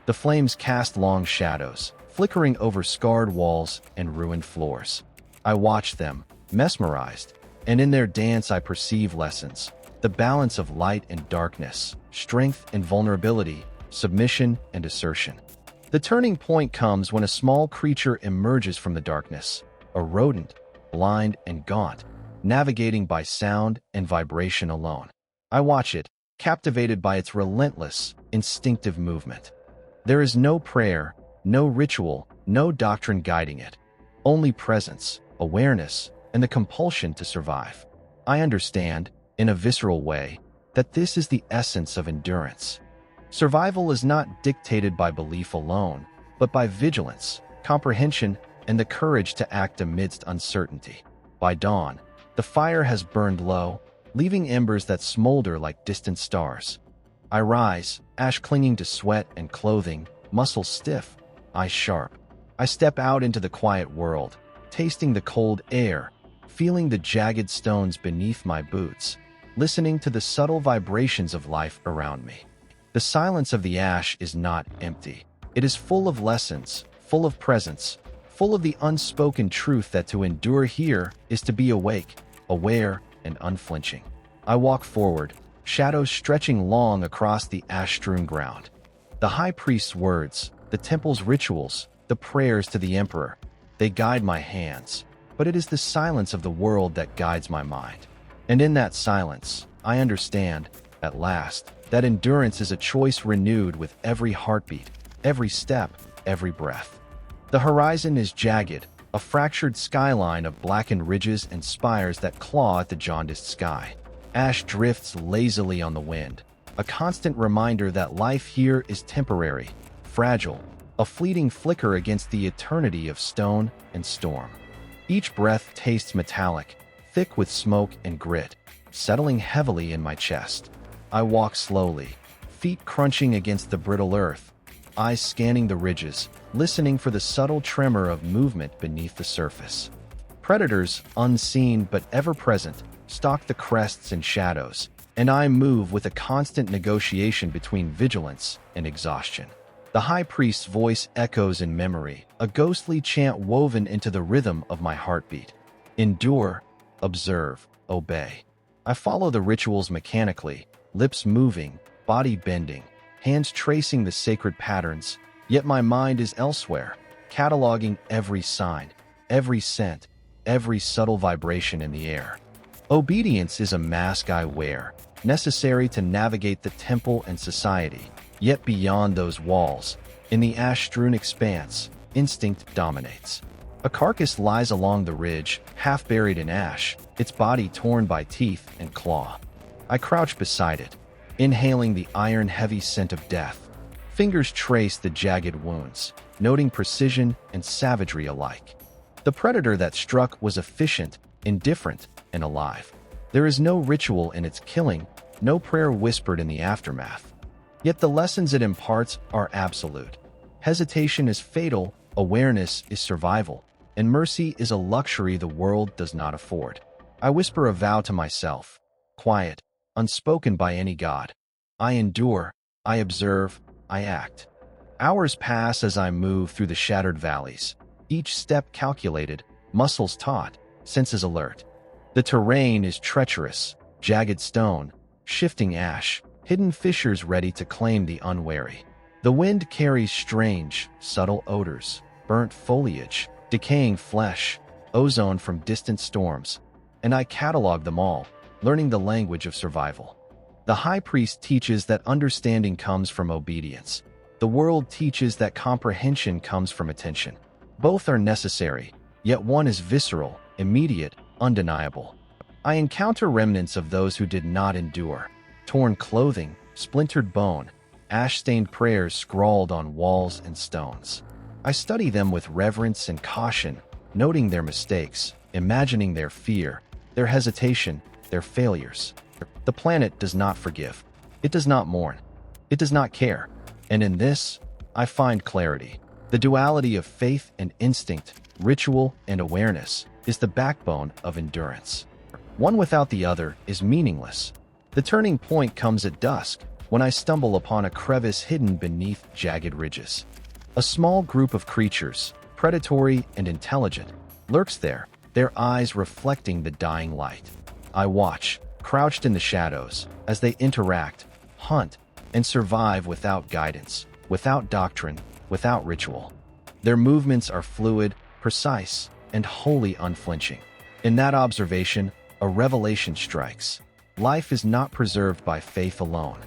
The flames cast long shadows, flickering over scarred walls and ruined floors. I watch them, mesmerized, and in their dance I perceive lessons, the balance of light and darkness, strength and vulnerability, submission and assertion. The turning point comes when a small creature emerges from the darkness, a rodent, blind and gaunt, navigating by sound and vibration alone. I watch it, captivated by its relentless, instinctive movement. There is no prayer, no ritual, no doctrine guiding it. Only presence, awareness, and the compulsion to survive. I understand, in a visceral way, that this is the essence of endurance. Survival is not dictated by belief alone, but by vigilance, comprehension, and the courage to act amidst uncertainty. By dawn, the fire has burned low, leaving embers that smolder like distant stars. I rise, ash clinging to sweat and clothing, muscles stiff, eyes sharp. I step out into the quiet world, tasting the cold air, feeling the jagged stones beneath my boots, listening to the subtle vibrations of life around me. The silence of the ash is not empty. It is full of lessons, full of presence, full of the unspoken truth that to endure here is to be awake, aware, and unflinching. I walk forward, shadows stretching long across the ash-strewn ground. The high priest's words, the temple's rituals, the prayers to the emperor, they guide my hands, but it is the silence of the world that guides my mind. And in that silence, I understand, at last, that endurance is a choice renewed with every heartbeat, every step, every breath. The horizon is jagged, a fractured skyline of blackened ridges and spires that claw at the jaundiced sky. Ash drifts lazily on the wind, a constant reminder that life here is temporary, fragile, a fleeting flicker against the eternity of stone and storm. Each breath tastes metallic, thick with smoke and grit, settling heavily in my chest. I walk slowly, feet crunching against the brittle earth, eyes scanning the ridges, listening for the subtle tremor of movement beneath the surface. Predators, unseen but ever-present, stalk the crests and shadows, and I move with a constant negotiation between vigilance and exhaustion. The high priest's voice echoes in memory, a ghostly chant woven into the rhythm of my heartbeat. Endure, observe, obey. I follow the rituals mechanically, lips moving, body bending, hands tracing the sacred patterns, yet my mind is elsewhere, cataloging every sign, every scent, every subtle vibration in the air. Obedience is a mask I wear, necessary to navigate the temple and society. Yet beyond those walls, in the ash-strewn expanse, instinct dominates. A carcass lies along the ridge, half buried in ash, its body torn by teeth and claw. I crouch beside it, inhaling the iron-heavy scent of death. Fingers trace the jagged wounds, noting precision and savagery alike. The predator that struck was efficient, indifferent, and alive. There is no ritual in its killing, no prayer whispered in the aftermath. Yet the lessons it imparts are absolute. Hesitation is fatal, awareness is survival, and mercy is a luxury the world does not afford. I whisper a vow to myself, quiet, unspoken by any god. I endure, I observe, I act. Hours pass as I move through the shattered valleys, each step calculated, muscles taut, senses alert. The terrain is treacherous, jagged stone, shifting ash, hidden fissures ready to claim the unwary. The wind carries strange, subtle odors, burnt foliage, decaying flesh, ozone from distant storms, and I catalog them all, learning the language of survival. The high priest teaches that understanding comes from obedience. The world teaches that comprehension comes from attention. Both are necessary, yet one is visceral, immediate, undeniable. I encounter remnants of those who did not endure. Torn clothing, splintered bone, ash-stained prayers scrawled on walls and stones. I study them with reverence and caution, noting their mistakes, imagining their fear, their hesitation, their failures. The planet does not forgive. It does not mourn. It does not care. And in this, I find clarity. The duality of faith and instinct, ritual and awareness, is the backbone of endurance. One without the other is meaningless. The turning point comes at dusk, when I stumble upon a crevice hidden beneath jagged ridges. A small group of creatures, predatory and intelligent, lurks there, their eyes reflecting the dying light. I watch, crouched in the shadows, as they interact, hunt, and survive without guidance, without doctrine, without ritual. Their movements are fluid, precise, and wholly unflinching. In that observation, a revelation strikes. Life is not preserved by faith alone.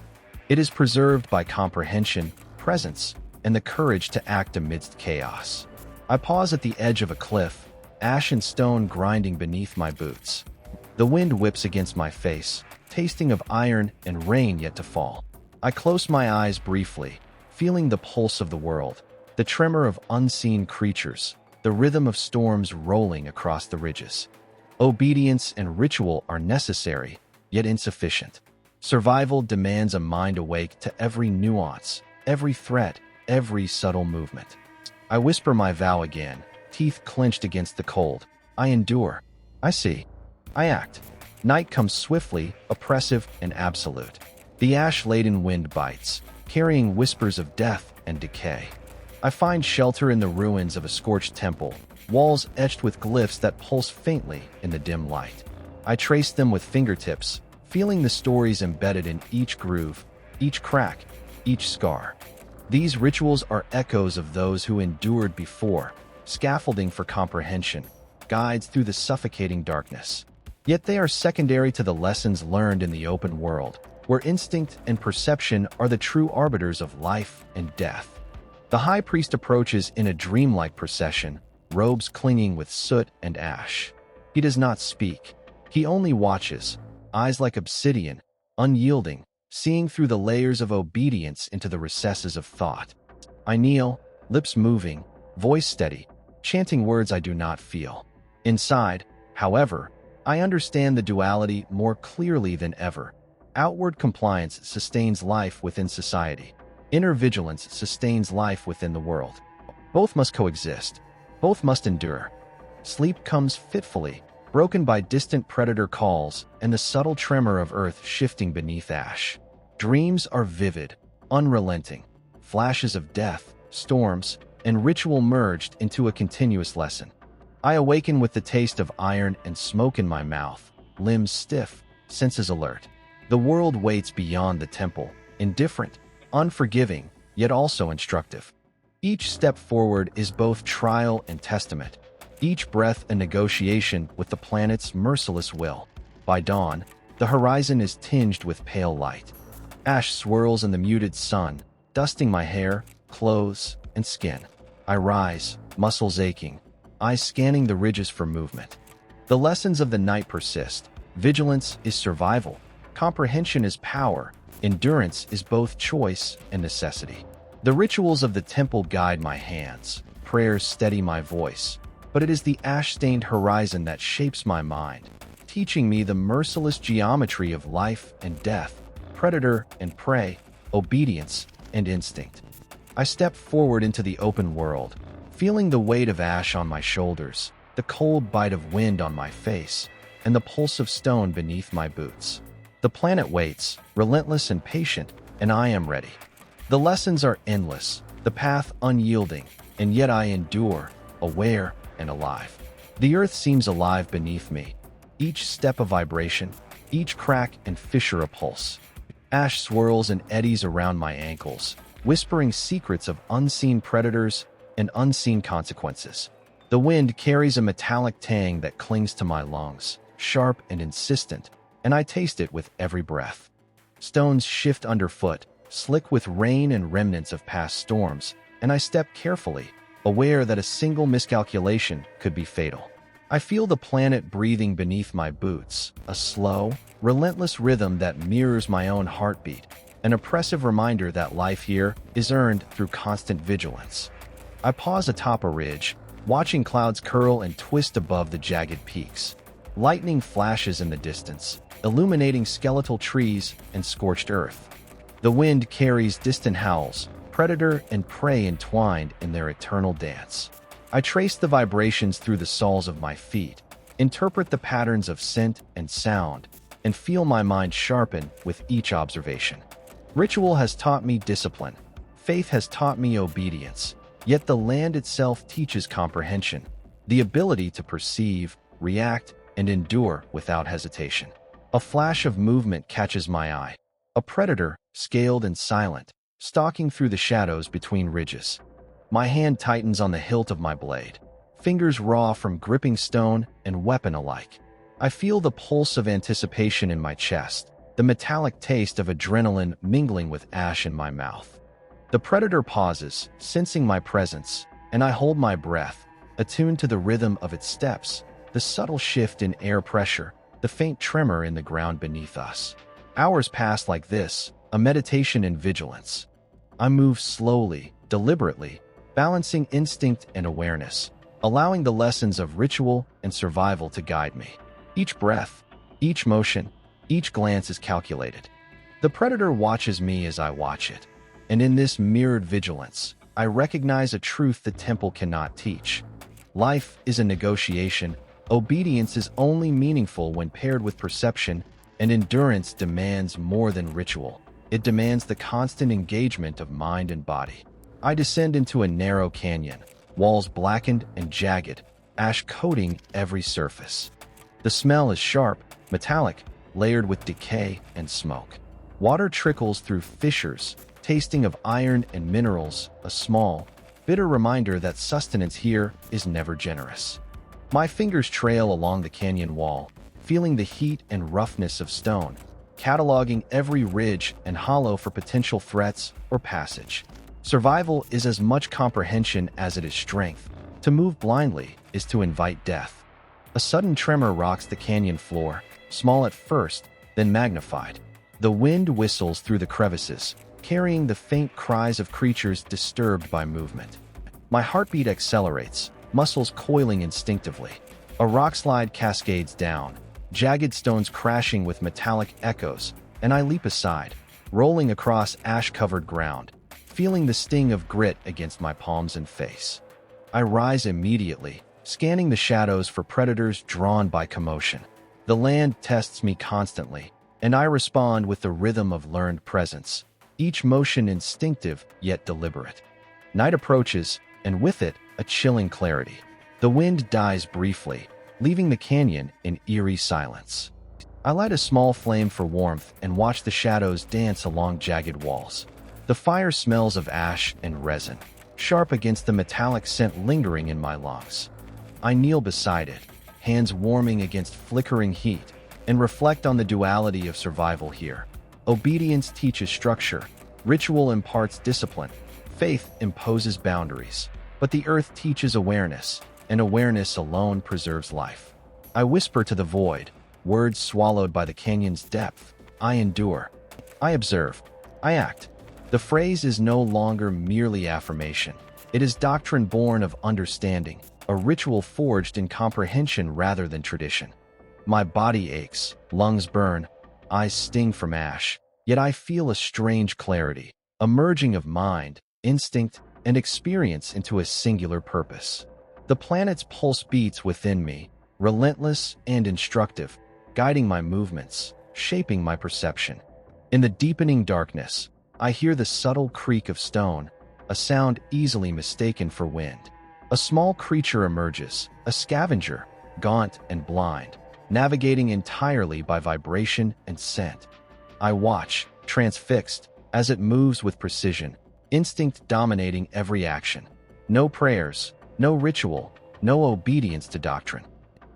It is preserved by comprehension, presence, and the courage to act amidst chaos. I pause at the edge of a cliff, ash and stone grinding beneath my boots. The wind whips against my face, tasting of iron and rain yet to fall. I close my eyes briefly, feeling the pulse of the world, the tremor of unseen creatures, the rhythm of storms rolling across the ridges. Obedience and ritual are necessary, yet insufficient. Survival demands a mind awake to every nuance, every threat, every subtle movement. I whisper my vow again, teeth clenched against the cold. I endure. I see. I act. Night comes swiftly, oppressive, and absolute. The ash-laden wind bites, carrying whispers of death and decay. I find shelter in the ruins of a scorched temple, walls etched with glyphs that pulse faintly in the dim light. I trace them with fingertips, feeling the stories embedded in each groove, each crack, each scar. These rituals are echoes of those who endured before, scaffolding for comprehension, guides through the suffocating darkness. Yet they are secondary to the lessons learned in the open world, where instinct and perception are the true arbiters of life and death. The high priest approaches in a dreamlike procession, robes clinging with soot and ash. He does not speak. He only watches, eyes like obsidian, unyielding, seeing through the layers of obedience into the recesses of thought. I kneel, lips moving, voice steady, chanting words I do not feel. Inside, however, I understand the duality more clearly than ever. Outward compliance sustains life within society. Inner vigilance sustains life within the world. Both must coexist. Both must endure. Sleep comes fitfully, broken by distant predator calls and the subtle tremor of earth shifting beneath ash. Dreams are vivid, unrelenting, flashes of death, storms, and ritual merged into a continuous lesson. I awaken with the taste of iron and smoke in my mouth, limbs stiff, senses alert. The world waits beyond the temple, indifferent, unforgiving, yet also instructive. Each step forward is both trial and testament, each breath a negotiation with the planet's merciless will. By dawn, the horizon is tinged with pale light. Ash swirls in the muted sun, dusting my hair, clothes, and skin. I rise, muscles aching, eyes scanning the ridges for movement. The lessons of the night persist. Vigilance is survival. Comprehension is power. Endurance is both choice and necessity. The rituals of the temple guide my hands. Prayers steady my voice. But it is the ash-stained horizon that shapes my mind, teaching me the merciless geometry of life and death, predator and prey, obedience and instinct. I step forward into the open world, feeling the weight of ash on my shoulders, the cold bite of wind on my face, and the pulse of stone beneath my boots. The planet waits, relentless and patient, and I am ready. The lessons are endless, the path unyielding, and yet I endure, aware and alive. The earth seems alive beneath me, each step a vibration, each crack and fissure a pulse. Ash swirls and eddies around my ankles, whispering secrets of unseen predators and unseen consequences. The wind carries a metallic tang that clings to my lungs, sharp and insistent, and I taste it with every breath. Stones shift underfoot, slick with rain and remnants of past storms, and I step carefully, aware that a single miscalculation could be fatal. I feel the planet breathing beneath my boots, a slow, relentless rhythm that mirrors my own heartbeat, an oppressive reminder that life here is earned through constant vigilance. I pause atop a ridge, watching clouds curl and twist above the jagged peaks. Lightning flashes in the distance, illuminating skeletal trees and scorched earth. The wind carries distant howls, predator and prey entwined in their eternal dance. I trace the vibrations through the soles of my feet, interpret the patterns of scent and sound, and feel my mind sharpen with each observation. Ritual has taught me discipline. Faith has taught me obedience. Yet the land itself teaches comprehension, the ability to perceive, react, and endure without hesitation. A flash of movement catches my eye. A predator, scaled and silent, stalking through the shadows between ridges. My hand tightens on the hilt of my blade, fingers raw from gripping stone and weapon alike. I feel the pulse of anticipation in my chest, the metallic taste of adrenaline mingling with ash in my mouth. The predator pauses, sensing my presence, and I hold my breath, attuned to the rhythm of its steps, the subtle shift in air pressure, the faint tremor in the ground beneath us. Hours pass like this, a meditation in vigilance. I move slowly, deliberately, balancing instinct and awareness, allowing the lessons of ritual and survival to guide me. Each breath, each motion, each glance is calculated. The predator watches me as I watch it, and in this mirrored vigilance, I recognize a truth the temple cannot teach. Life is a negotiation. Obedience is only meaningful when paired with perception, and endurance demands more than ritual. It demands the constant engagement of mind and body. I descend into a narrow canyon, walls blackened and jagged, ash coating every surface. The smell is sharp, metallic, layered with decay and smoke. Water trickles through fissures, tasting of iron and minerals, a small, bitter reminder that sustenance here is never generous. My fingers trail along the canyon wall, feeling the heat and roughness of stone, cataloging every ridge and hollow for potential threats or passage. Survival is as much comprehension as it is strength. To move blindly is to invite death. A sudden tremor rocks the canyon floor, small at first, then magnified. The wind whistles through the crevices, carrying the faint cries of creatures disturbed by movement. My heartbeat accelerates, muscles coiling instinctively. A rockslide cascades down, jagged stones crashing with metallic echoes, and I leap aside, rolling across ash-covered ground, feeling the sting of grit against my palms and face. I rise immediately, scanning the shadows for predators drawn by commotion. The land tests me constantly, and I respond with the rhythm of learned presence, each motion instinctive yet deliberate. Night approaches, and with it, a chilling clarity. The wind dies briefly, leaving the canyon in eerie silence. I light a small flame for warmth and watch the shadows dance along jagged walls. The fire smells of ash and resin, sharp against the metallic scent lingering in my lungs. I kneel beside it, hands warming against flickering heat, and reflect on the duality of survival here. Obedience teaches structure, ritual imparts discipline, faith imposes boundaries. But the earth teaches awareness, and awareness alone preserves life. I whisper to the void, words swallowed by the canyon's depth. I endure. I observe. I act. The phrase is no longer merely affirmation. It is doctrine born of understanding, a ritual forged in comprehension rather than tradition. My body aches, lungs burn, eyes sting from ash, yet I feel a strange clarity, a merging of mind, instinct, and experience into a singular purpose. The planet's pulse beats within me, relentless and instructive, guiding my movements, shaping my perception. In the deepening darkness, I hear the subtle creak of stone, a sound easily mistaken for wind. A small creature emerges, a scavenger, gaunt and blind, navigating entirely by vibration and scent. I watch, transfixed, as it moves with precision, instinct dominating every action. No prayers, no ritual, no obedience to doctrine.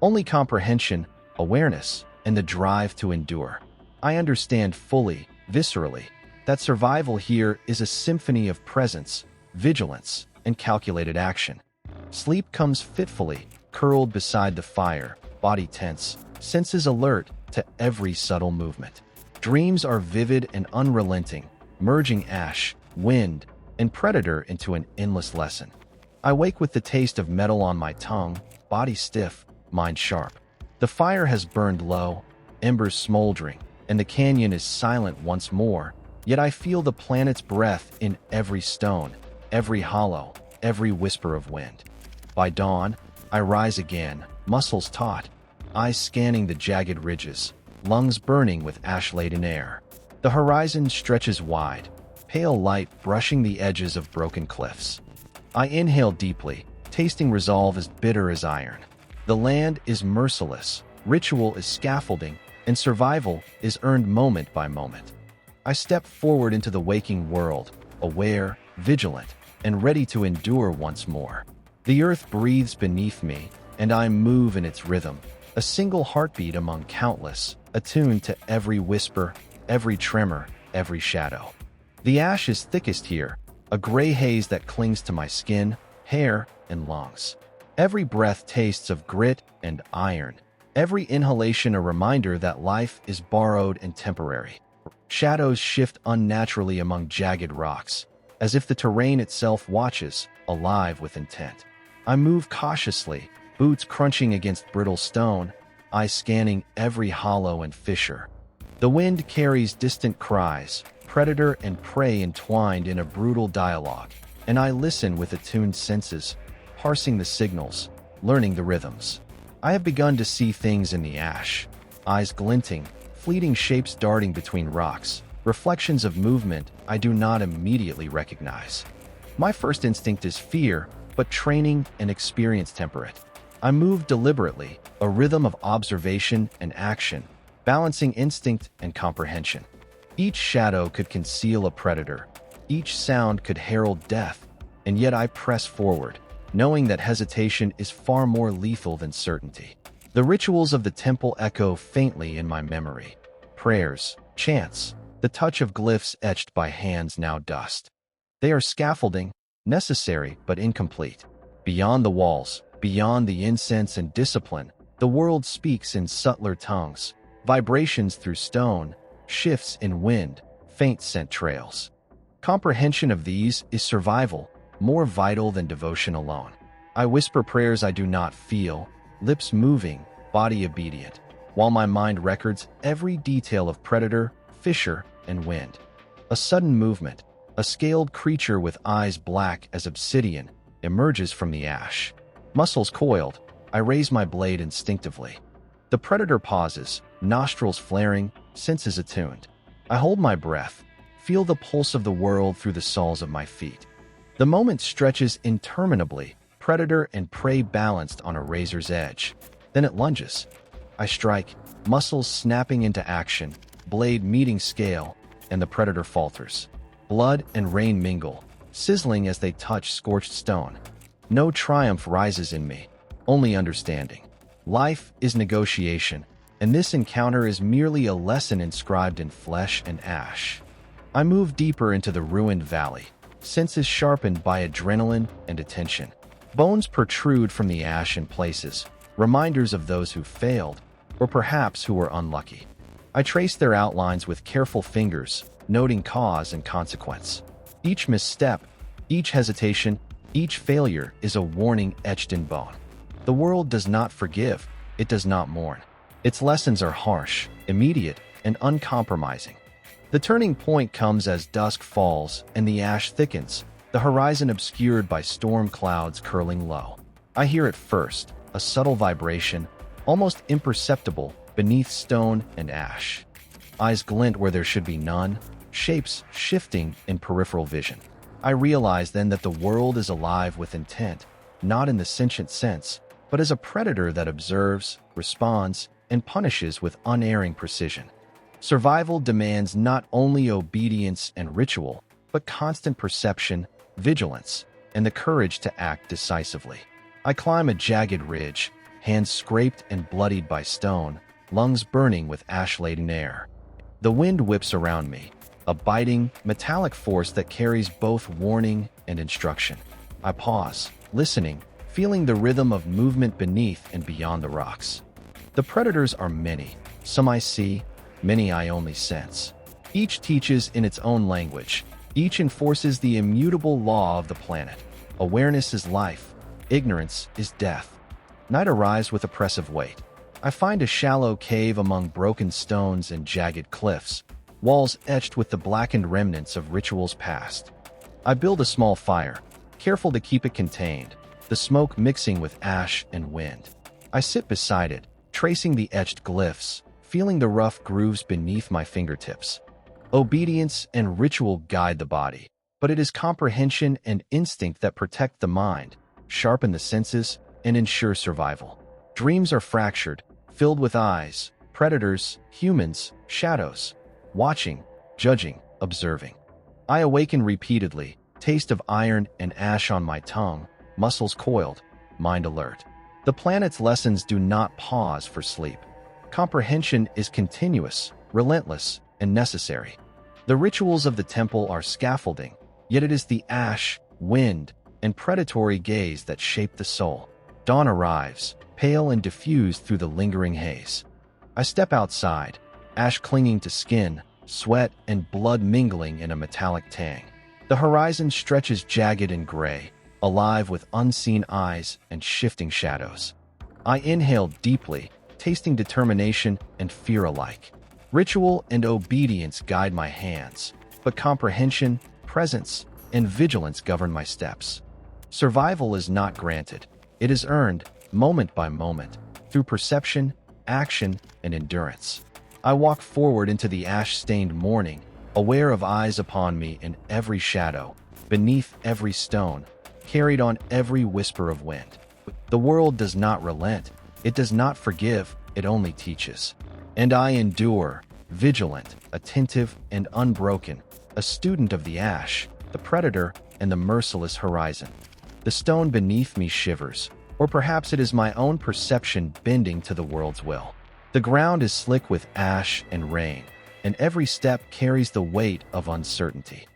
Only comprehension, awareness, and the drive to endure. I understand fully, viscerally, that survival here is a symphony of presence, vigilance, and calculated action. Sleep comes fitfully, curled beside the fire, body tense, senses alert to every subtle movement. Dreams are vivid and unrelenting, merging ash, wind, and predator into an endless lesson. I wake with the taste of metal on my tongue, body stiff, mind sharp. The fire has burned low, embers smoldering, and the canyon is silent once more, yet I feel the planet's breath in every stone, every hollow, every whisper of wind. By dawn, I rise again, muscles taut, eyes scanning the jagged ridges, lungs burning with ash-laden air. The horizon stretches wide, pale light brushing the edges of broken cliffs. I inhale deeply, tasting resolve as bitter as iron. The land is merciless, ritual is scaffolding, and survival is earned moment by moment. I step forward into the waking world, aware, vigilant, and ready to endure once more. The earth breathes beneath me, and I move in its rhythm, a single heartbeat among countless, attuned to every whisper, every tremor, every shadow. The ash is thickest here, a gray haze that clings to my skin, hair, and lungs. Every breath tastes of grit and iron. Every inhalation a reminder that life is borrowed and temporary. Shadows shift unnaturally among jagged rocks, as if the terrain itself watches, alive with intent. I move cautiously, boots crunching against brittle stone, eyes scanning every hollow and fissure. The wind carries distant cries, predator and prey entwined in a brutal dialogue, and I listen with attuned senses, parsing the signals, learning the rhythms. I have begun to see things in the ash, eyes glinting, fleeting shapes darting between rocks, reflections of movement I do not immediately recognize. My first instinct is fear, but training and experience temper it. I move deliberately, a rhythm of observation and action, balancing instinct and comprehension. Each shadow could conceal a predator, each sound could herald death, and yet I press forward, knowing that hesitation is far more lethal than certainty. The rituals of the temple echo faintly in my memory. Prayers, chants, the touch of glyphs etched by hands now dust. They are scaffolding, necessary but incomplete. Beyond the walls, beyond the incense and discipline, the world speaks in subtler tongues, vibrations through stone, shifts in wind, faint scent trails. Comprehension of these is survival, more vital than devotion alone. I whisper prayers I do not feel, lips moving, body obedient, while my mind records every detail of predator, fissure, and wind. A sudden movement, a scaled creature with eyes black as obsidian, emerges from the ash. Muscles coiled, I raise my blade instinctively. The predator pauses, nostrils flaring, senses attuned. I hold my breath, feel the pulse of the world through the soles of my feet. The moment stretches interminably, predator and prey balanced on a razor's edge. Then it lunges. I strike, muscles snapping into action, blade meeting scale, and the predator falters. Blood and rain mingle, sizzling as they touch scorched stone. No triumph rises in me, only understanding. Life is negotiation, and this encounter is merely a lesson inscribed in flesh and ash. I move deeper into the ruined valley, senses sharpened by adrenaline and attention. Bones protrude from the ash in places, reminders of those who failed, or perhaps who were unlucky. I trace their outlines with careful fingers, noting cause and consequence. Each misstep, each hesitation, each failure is a warning etched in bone. The world does not forgive, it does not mourn. Its lessons are harsh, immediate, and uncompromising. The turning point comes as dusk falls and the ash thickens, the horizon obscured by storm clouds curling low. I hear it first, a subtle vibration, almost imperceptible, beneath stone and ash. Eyes glint where there should be none, shapes shifting in peripheral vision. I realize then that the world is alive with intent, not in the sentient sense, but as a predator that observes, responds, and punishes with unerring precision. Survival demands not only obedience and ritual, but constant perception, vigilance, and the courage to act decisively. I climb a jagged ridge, hands scraped and bloodied by stone, lungs burning with ash-laden air. The wind whips around me, a biting, metallic force that carries both warning and instruction. I pause, listening, feeling the rhythm of movement beneath and beyond the rocks. The predators are many. Some I see, many I only sense. Each teaches in its own language. Each enforces the immutable law of the planet. Awareness is life. Ignorance is death. Night arrives with oppressive weight. I find a shallow cave among broken stones and jagged cliffs, walls etched with the blackened remnants of rituals past. I build a small fire, careful to keep it contained, the smoke mixing with ash and wind. I sit beside it, tracing the etched glyphs, feeling the rough grooves beneath my fingertips. Obedience and ritual guide the body, but it is comprehension and instinct that protect the mind, sharpen the senses, and ensure survival. Dreams are fractured, filled with eyes, predators, humans, shadows, watching, judging, observing. I awaken repeatedly, taste of iron and ash on my tongue, muscles coiled, mind alert. The planet's lessons do not pause for sleep. Comprehension is continuous, relentless, and necessary. The rituals of the temple are scaffolding, yet it is the ash, wind, and predatory gaze that shape the soul. Dawn arrives, pale and diffused through the lingering haze. I step outside, ash clinging to skin, sweat and blood mingling in a metallic tang. The horizon stretches jagged and gray, alive with unseen eyes and shifting shadows. I inhale deeply, tasting determination and fear alike. Ritual and obedience guide my hands, but comprehension, presence, and vigilance govern my steps. Survival is not granted. It is earned, moment by moment, through perception, action, and endurance. I walk forward into the ash-stained morning, aware of eyes upon me in every shadow, beneath every stone, carried on every whisper of wind. The world does not relent. It does not forgive, it only teaches. And I endure, vigilant, attentive, and unbroken, a student of the ash, the predator, and the merciless horizon. The stone beneath me shivers, or perhaps it is my own perception bending to the world's will. The ground is slick with ash and rain, and every step carries the weight of uncertainty.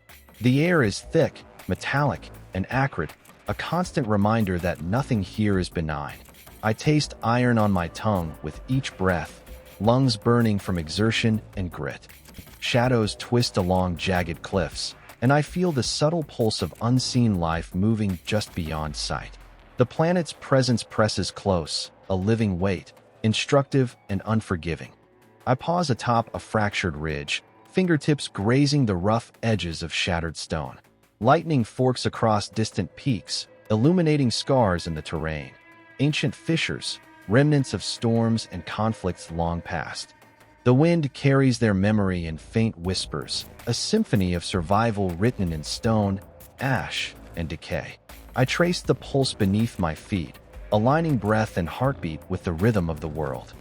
The air is thick, metallic, and acrid, a constant reminder that nothing here is benign. I taste iron on my tongue with each breath, lungs burning from exertion and grit. Shadows twist along jagged cliffs, and I feel the subtle pulse of unseen life moving just beyond sight. The planet's presence presses close, a living weight, instructive and unforgiving. I pause atop a fractured ridge, fingertips grazing the rough edges of shattered stone. Lightning forks across distant peaks, illuminating scars in the terrain. Ancient fissures, remnants of storms and conflicts long past. The wind carries their memory in faint whispers, a symphony of survival written in stone, ash, and decay. I trace the pulse beneath my feet, aligning breath and heartbeat with the rhythm of the world.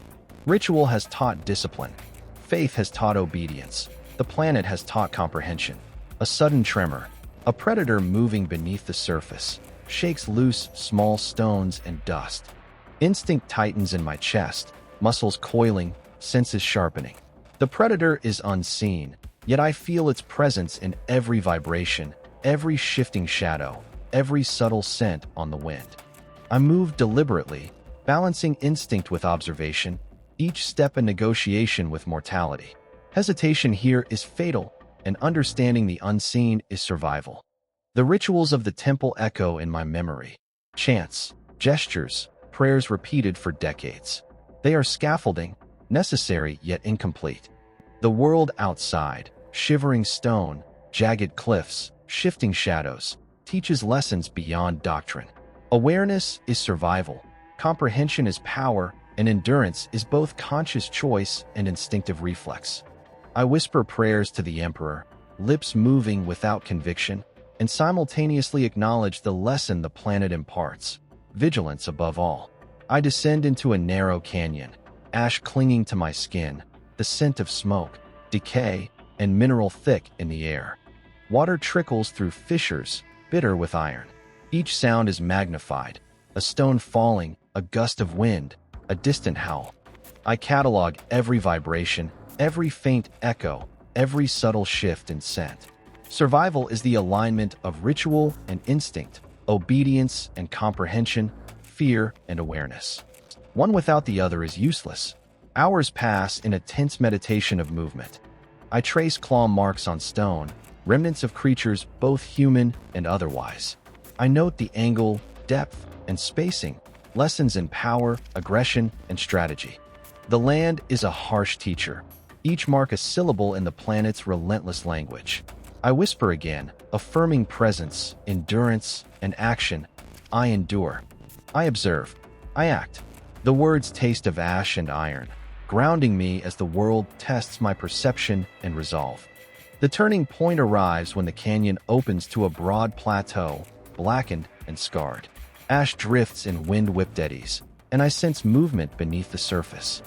Ritual has taught discipline. Faith has taught obedience. The planet has taught comprehension. A sudden tremor, a predator moving beneath the surface, shakes loose small stones and dust. Instinct tightens in my chest, muscles coiling, senses sharpening. The predator is unseen, yet I feel its presence in every vibration, every shifting shadow, every subtle scent on the wind. I move deliberately, balancing instinct with observation, each step a negotiation with mortality. Hesitation here is fatal, and understanding the unseen is survival. The rituals of the temple echo in my memory. Chants, gestures, prayers repeated for decades. They are scaffolding, necessary yet incomplete. The world outside, shivering stone, jagged cliffs, shifting shadows, teaches lessons beyond doctrine. Awareness is survival, comprehension is power, and endurance is both conscious choice and instinctive reflex. I whisper prayers to the Emperor, lips moving without conviction, and simultaneously acknowledge the lesson the planet imparts: vigilance above all. I descend into a narrow canyon, ash clinging to my skin, the scent of smoke, decay, and mineral thick in the air. Water trickles through fissures, bitter with iron. Each sound is magnified: a stone falling, a gust of wind, a distant howl. I catalog every vibration, every faint echo, every subtle shift in scent. Survival is the alignment of ritual and instinct, obedience and comprehension, fear and awareness. One without the other is useless. Hours pass in a tense meditation of movement. I trace claw marks on stone, remnants of creatures both human and otherwise. I note the angle, depth, and spacing, lessons in power, aggression, and strategy. The land is a harsh teacher, each mark a syllable in the planet's relentless language. I whisper again, affirming presence, endurance, and action. I endure. I observe. I act. The words taste of ash and iron, grounding me as the world tests my perception and resolve. The turning point arrives when the canyon opens to a broad plateau, blackened and scarred. Ash drifts in wind-whipped eddies, and I sense movement beneath the surface.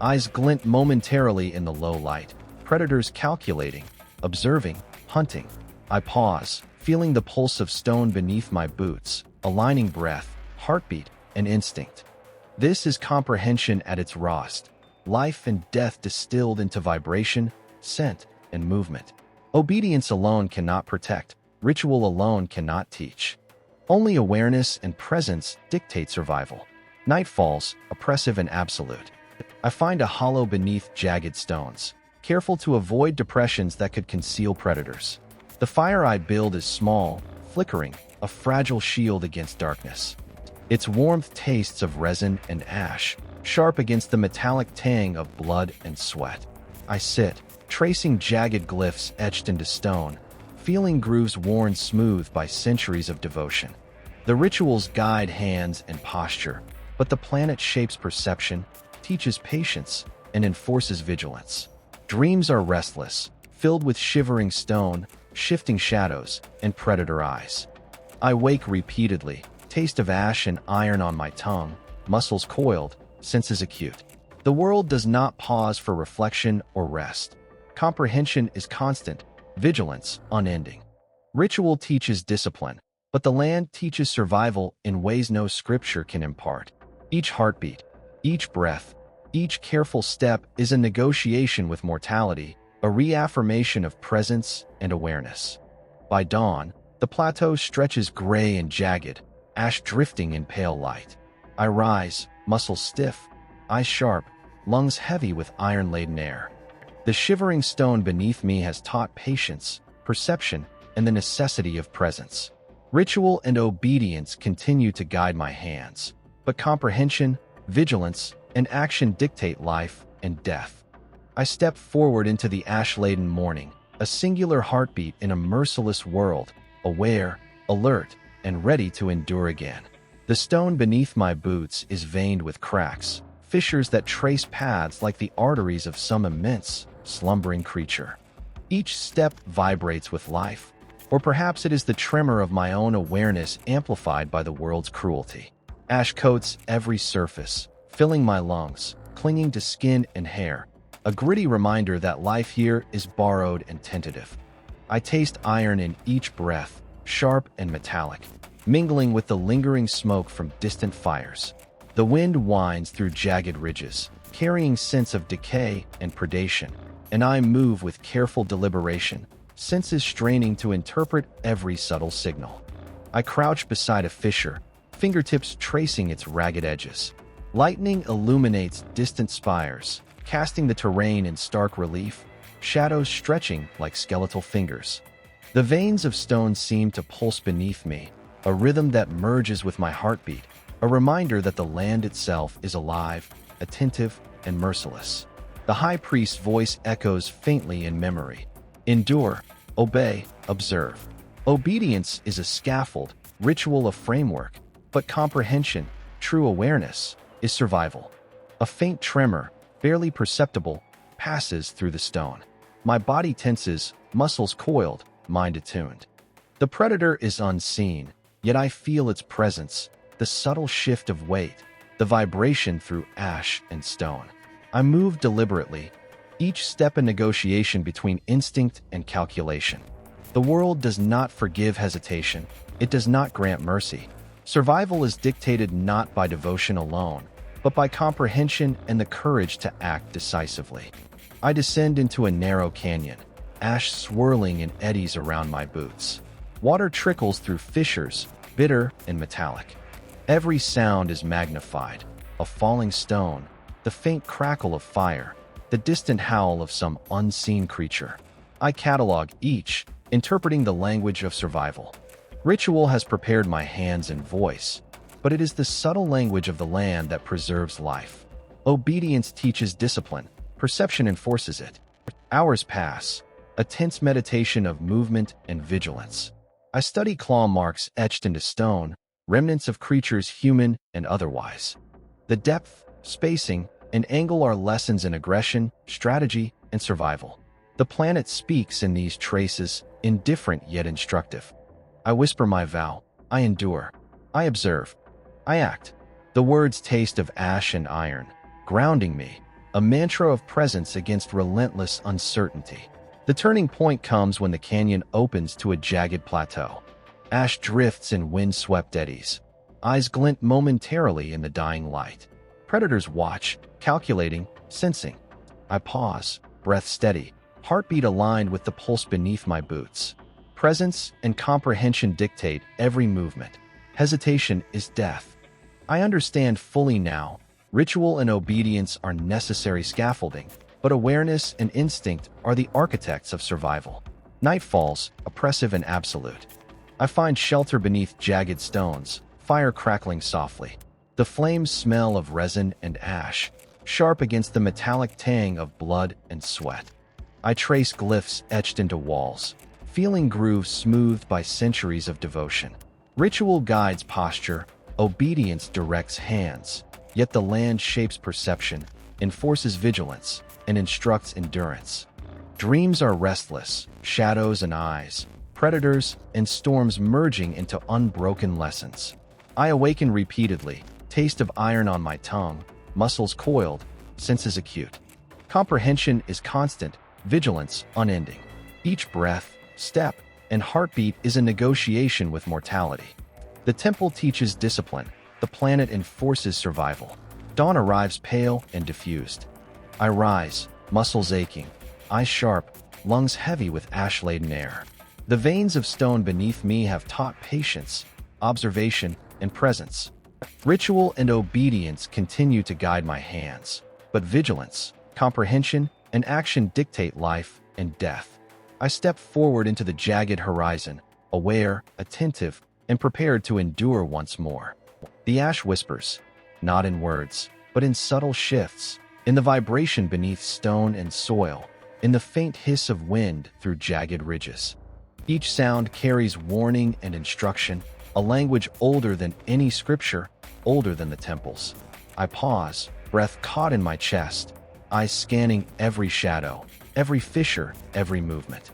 Eyes glint momentarily in the low light, predators calculating, observing, hunting. I pause, feeling the pulse of stone beneath my boots, aligning breath, heartbeat, and instinct. This is comprehension at its rawest, life and death distilled into vibration, scent, and movement. Obedience alone cannot protect, ritual alone cannot teach. Only awareness and presence dictate survival. Night falls, oppressive and absolute. I find a hollow beneath jagged stones, careful to avoid depressions that could conceal predators. The fire I build is small, flickering, a fragile shield against darkness. Its warmth tastes of resin and ash, sharp against the metallic tang of blood and sweat. I sit, tracing jagged glyphs etched into stone, feeling grooves worn smooth by centuries of devotion. The rituals guide hands and posture, but the planet shapes perception, teaches patience, and enforces vigilance. Dreams are restless, filled with shivering stone, shifting shadows, and predator eyes. I wake repeatedly, taste of ash and iron on my tongue, muscles coiled, senses acute. The world does not pause for reflection or rest. Comprehension is constant, vigilance unending. Ritual teaches discipline, but the land teaches survival in ways no scripture can impart. Each heartbeat, each breath, each careful step is a negotiation with mortality, a reaffirmation of presence and awareness. By dawn, the plateau stretches gray and jagged, ash drifting in pale light. I rise, muscles stiff, eyes sharp, lungs heavy with iron-laden air. The shivering stone beneath me has taught patience, perception, and the necessity of presence. Ritual and obedience continue to guide my hands, but comprehension, vigilance, and action dictate life and death. I step forward into the ash-laden morning, a singular heartbeat in a merciless world, aware, alert, and ready to endure again. The stone beneath my boots is veined with cracks, fissures that trace paths like the arteries of some immense, slumbering creature. Each step vibrates with life, or perhaps it is the tremor of my own awareness amplified by the world's cruelty. Ash coats every surface, filling my lungs, clinging to skin and hair, a gritty reminder that life here is borrowed and tentative. I taste iron in each breath, sharp and metallic, mingling with the lingering smoke from distant fires. The wind winds through jagged ridges, carrying scents of decay and predation, and I move with careful deliberation, senses straining to interpret every subtle signal. I crouch beside a fissure, fingertips tracing its ragged edges. Lightning illuminates distant spires, casting the terrain in stark relief, shadows stretching like skeletal fingers. The veins of stone seem to pulse beneath me, a rhythm that merges with my heartbeat, a reminder that the land itself is alive, attentive, and merciless. The high priest's voice echoes faintly in memory. Endure, obey, observe. Obedience is a scaffold, ritual a framework, but comprehension, true awareness, is survival. A faint tremor, barely perceptible, passes through the stone. My body tenses, muscles coiled, mind attuned. The predator is unseen, yet I feel its presence, the subtle shift of weight, the vibration through ash and stone. I move deliberately, each step a negotiation between instinct and calculation. The world does not forgive hesitation. It does not grant mercy. Survival is dictated not by devotion alone, but by comprehension and the courage to act decisively. I descend into a narrow canyon, ash swirling in eddies around my boots. Water trickles through fissures, bitter and metallic. Every sound is magnified: a falling stone, the faint crackle of fire, the distant howl of some unseen creature. I catalog each, interpreting the language of survival. Ritual has prepared my hands and voice, but it is the subtle language of the land that preserves life. Obedience teaches discipline, perception enforces it. Hours pass, a tense meditation of movement and vigilance. I study claw marks etched into stone, remnants of creatures human and otherwise. The depth, spacing, and angle are lessons in aggression, strategy, and survival. The planet speaks in these traces, indifferent yet instructive. I whisper my vow. I endure. I observe. I act. The words taste of ash and iron, grounding me, a mantra of presence against relentless uncertainty. The turning point comes when the canyon opens to a jagged plateau. Ash drifts in wind-swept eddies. Eyes glint momentarily in the dying light. Predators watch, calculating, sensing. I pause, breath steady, heartbeat aligned with the pulse beneath my boots. Presence and comprehension dictate every movement. Hesitation is death. I understand fully now. Ritual and obedience are necessary scaffolding, but awareness and instinct are the architects of survival. Night falls, oppressive and absolute. I find shelter beneath jagged stones, fire crackling softly. The flames smell of resin and ash, sharp against the metallic tang of blood and sweat. I trace glyphs etched into walls, feeling grooves smoothed by centuries of devotion. Ritual guides posture, obedience directs hands, yet the land shapes perception, enforces vigilance, and instructs endurance. Dreams are restless, shadows and eyes, predators and storms merging into unbroken lessons. I awaken repeatedly, taste of iron on my tongue, muscles coiled, senses acute. Comprehension is constant, vigilance unending. Each breath, step, and heartbeat is a negotiation with mortality. The temple teaches discipline, the planet enforces survival. Dawn arrives pale and diffused. I rise, muscles aching, eyes sharp, lungs heavy with ash-laden air. The veins of stone beneath me have taught patience, observation, and presence. Ritual and obedience continue to guide my hands, but vigilance, comprehension, and action dictate life and death. I step forward into the jagged horizon, aware, attentive, and prepared to endure once more. The ash whispers, not in words, but in subtle shifts, in the vibration beneath stone and soil, in the faint hiss of wind through jagged ridges. Each sound carries warning and instruction, a language older than any scripture, older than the temples. I pause, breath caught in my chest, eyes scanning every shadow, every fissure, every movement.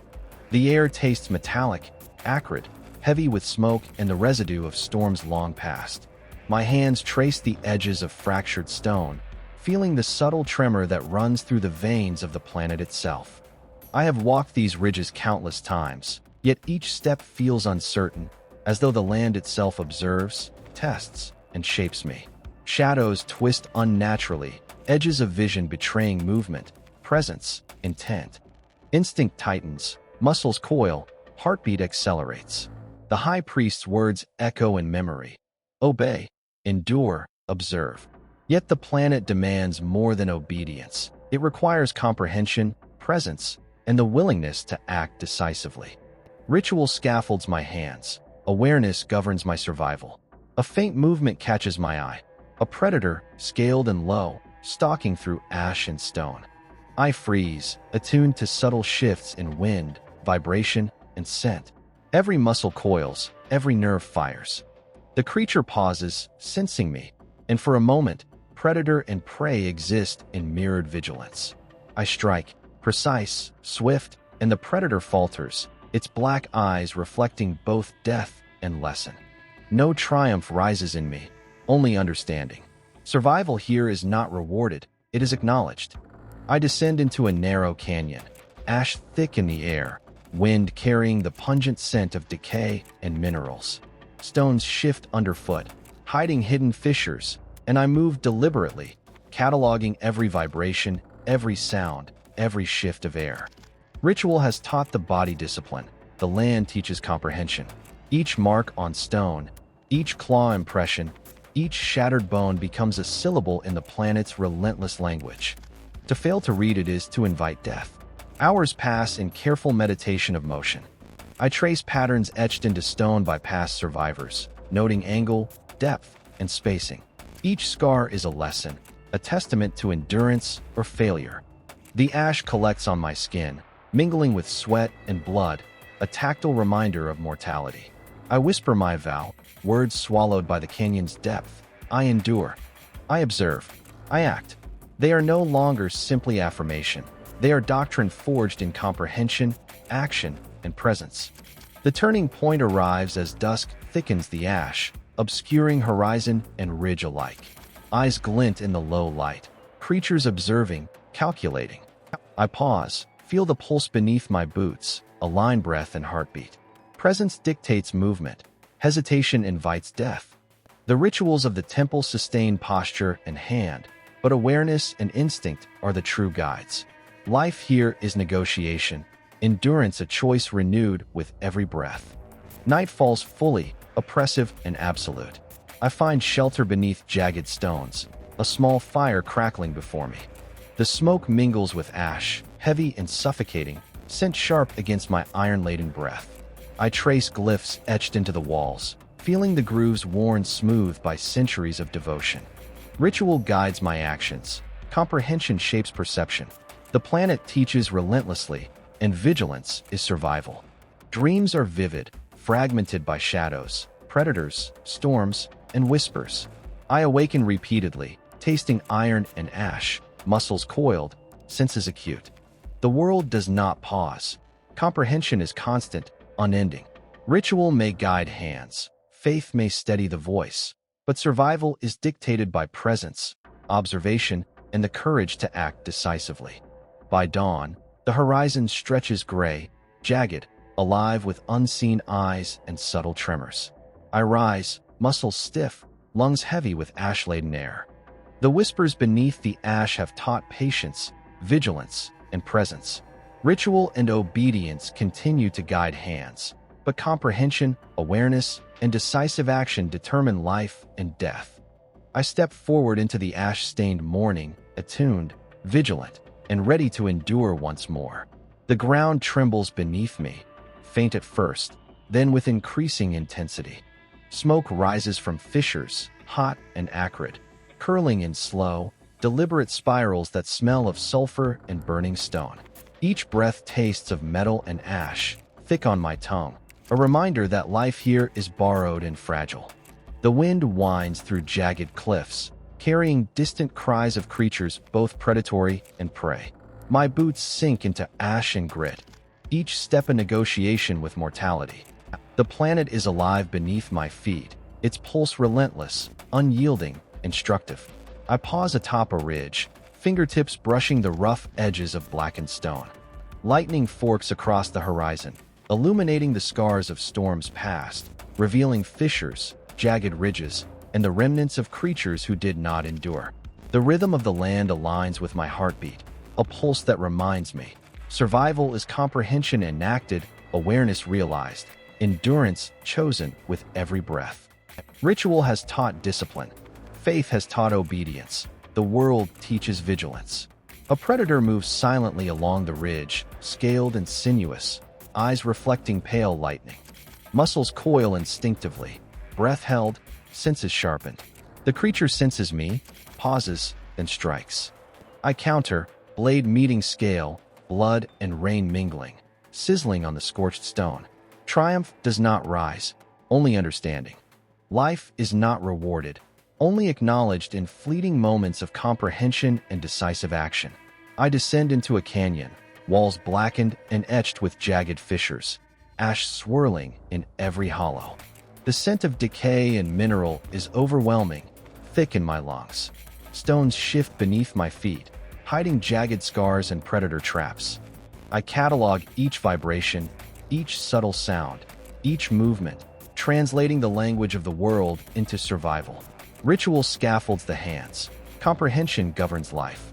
The air tastes metallic, acrid, heavy with smoke and the residue of storms long past. My hands trace the edges of fractured stone, feeling the subtle tremor that runs through the veins of the planet itself. I have walked these ridges countless times, yet each step feels uncertain, as though the land itself observes, tests, and shapes me. Shadows twist unnaturally, edges of vision betraying movement, presence, intent. Instinct tightens, muscles coil, heartbeat accelerates. The high priest's words echo in memory. Obey, endure, observe. Yet the planet demands more than obedience. It requires comprehension, presence, and the willingness to act decisively. Ritual scaffolds my hands. Awareness governs my survival. A faint movement catches my eye. A predator, scaled and low, stalking through ash and stone. I freeze, attuned to subtle shifts in wind, vibration, and scent. Every muscle coils, every nerve fires. The creature pauses, sensing me, and for a moment, predator and prey exist in mirrored vigilance. I strike, precise, swift, and the predator falters, its black eyes reflecting both death and lesson. No triumph rises in me, only understanding. Survival here is not rewarded, it is acknowledged. I descend into a narrow canyon, ash thick in the air, wind carrying the pungent scent of decay and minerals. Stones shift underfoot, hiding hidden fissures, and I move deliberately, cataloging every vibration, every sound, every shift of air. Ritual has taught the body discipline. The land teaches comprehension. Each mark on stone, each claw impression, each shattered bone becomes a syllable in the planet's relentless language. To fail to read it is to invite death. Hours pass in careful meditation of motion. I trace patterns etched into stone by past survivors, noting angle, depth, and spacing. Each scar is a lesson, a testament to endurance or failure. The ash collects on my skin, mingling with sweat and blood, a tactile reminder of mortality. I whisper my vow, words swallowed by the canyon's depth. I endure. I observe. I act. They are no longer simply affirmation. They are doctrine forged in comprehension, action, and presence. The turning point arrives as dusk thickens the ash, obscuring horizon and ridge alike. Eyes glint in the low light, creatures observing, calculating. I pause, feel the pulse beneath my boots, align breath and heartbeat. Presence dictates movement. Hesitation invites death. The rituals of the temple sustain posture and hand, but awareness and instinct are the true guides. Life here is negotiation, endurance a choice renewed with every breath. Night falls fully, oppressive and absolute. I find shelter beneath jagged stones, a small fire crackling before me. The smoke mingles with ash, heavy and suffocating, sent sharp against my iron-laden breath. I trace glyphs etched into the walls, feeling the grooves worn smooth by centuries of devotion. Ritual guides my actions. Comprehension shapes perception. The planet teaches relentlessly, and vigilance is survival. Dreams are vivid, fragmented by shadows, predators, storms, and whispers. I awaken repeatedly, tasting iron and ash, muscles coiled, senses acute. The world does not pause. Comprehension is constant, unending. Ritual may guide hands, faith may steady the voice, but survival is dictated by presence, observation, and the courage to act decisively. By dawn, the horizon stretches gray, jagged, alive with unseen eyes and subtle tremors. I rise, muscles stiff, lungs heavy with ash-laden air. The whispers beneath the ash have taught patience, vigilance, and presence. Ritual and obedience continue to guide hands, but comprehension, awareness, and decisive action determine life and death. I step forward into the ash-stained morning, attuned, vigilant, and ready to endure once more. The ground trembles beneath me, faint at first, then with increasing intensity. Smoke rises from fissures, hot and acrid, curling in slow, deliberate spirals that smell of sulfur and burning stone. Each breath tastes of metal and ash, thick on my tongue, a reminder that life here is borrowed and fragile. The wind winds through jagged cliffs, carrying distant cries of creatures both predatory and prey. My boots sink into ash and grit, each step a negotiation with mortality. The planet is alive beneath my feet, its pulse relentless, unyielding, instructive. I pause atop a ridge, fingertips brushing the rough edges of blackened stone. Lightning forks across the horizon, illuminating the scars of storms past, revealing fissures, jagged ridges, and the remnants of creatures who did not endure. The rhythm of the land aligns with my heartbeat, a pulse that reminds me. Survival is comprehension enacted, awareness realized, endurance chosen with every breath. Ritual has taught discipline. Faith has taught obedience. The world teaches vigilance. A predator moves silently along the ridge, scaled and sinuous, eyes reflecting pale lightning. Muscles coil instinctively, breath held, senses sharpened. The creature senses me, pauses, then strikes. I counter, blade meeting scale, blood and rain mingling, sizzling on the scorched stone. Triumph does not rise, only understanding. Life is not rewarded, only acknowledged in fleeting moments of comprehension and decisive action. I descend into a canyon, walls blackened and etched with jagged fissures, ash swirling in every hollow. The scent of decay and mineral is overwhelming, thick in my lungs. Stones shift beneath my feet, hiding jagged scars and predator traps. I catalog each vibration, each subtle sound, each movement, translating the language of the world into survival. Ritual scaffolds the hands. Comprehension governs life.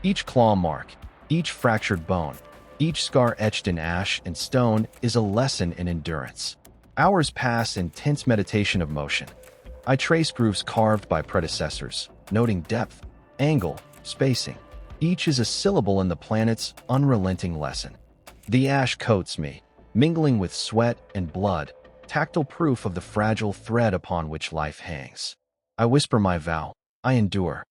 Each claw mark, each fractured bone, each scar etched in ash and stone is a lesson in endurance. Hours pass in tense meditation of motion. I trace grooves carved by predecessors, noting depth, angle, spacing. Each is a syllable in the planet's unrelenting lesson. The ash coats me, mingling with sweat and blood, tactile proof of the fragile thread upon which life hangs. I whisper my vow. I endure.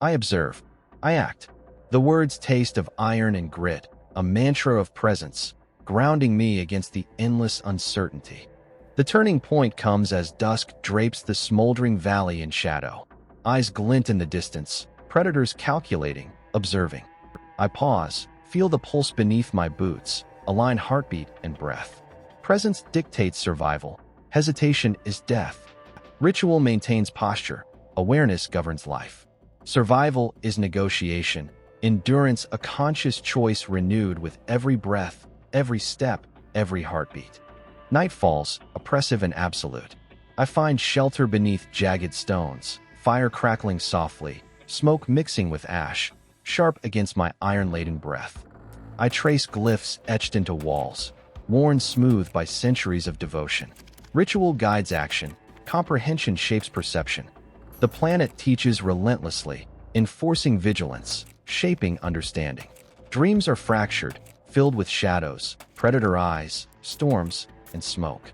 I observe. I act. The words taste of iron and grit, a mantra of presence, grounding me against the endless uncertainty. The turning point comes as dusk drapes the smoldering valley in shadow. Eyes glint in the distance, predators calculating, observing. I pause, feel the pulse beneath my boots, align heartbeat and breath. Presence dictates survival. Hesitation is death. Ritual maintains posture. Awareness governs life. Survival is negotiation. Endurance a conscious choice renewed with every breath, every step, every heartbeat. Night falls, oppressive and absolute. I find shelter beneath jagged stones, fire crackling softly, smoke mixing with ash, sharp against my iron-laden breath. I trace glyphs etched into walls, worn smooth by centuries of devotion. Ritual guides action, comprehension shapes perception. The planet teaches relentlessly, enforcing vigilance, shaping understanding. Dreams are fractured, filled with shadows, predator eyes, storms, and smoke.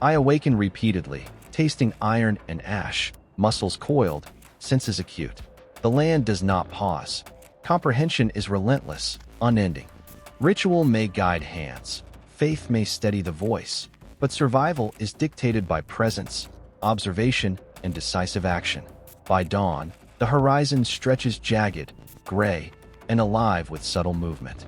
I awaken repeatedly, tasting iron and ash, muscles coiled, senses acute. The land does not pause. Comprehension is relentless, unending. Ritual may guide hands, faith may steady the voice, but survival is dictated by presence, observation, and decisive action. By dawn, the horizon stretches jagged, gray, and alive with subtle movement.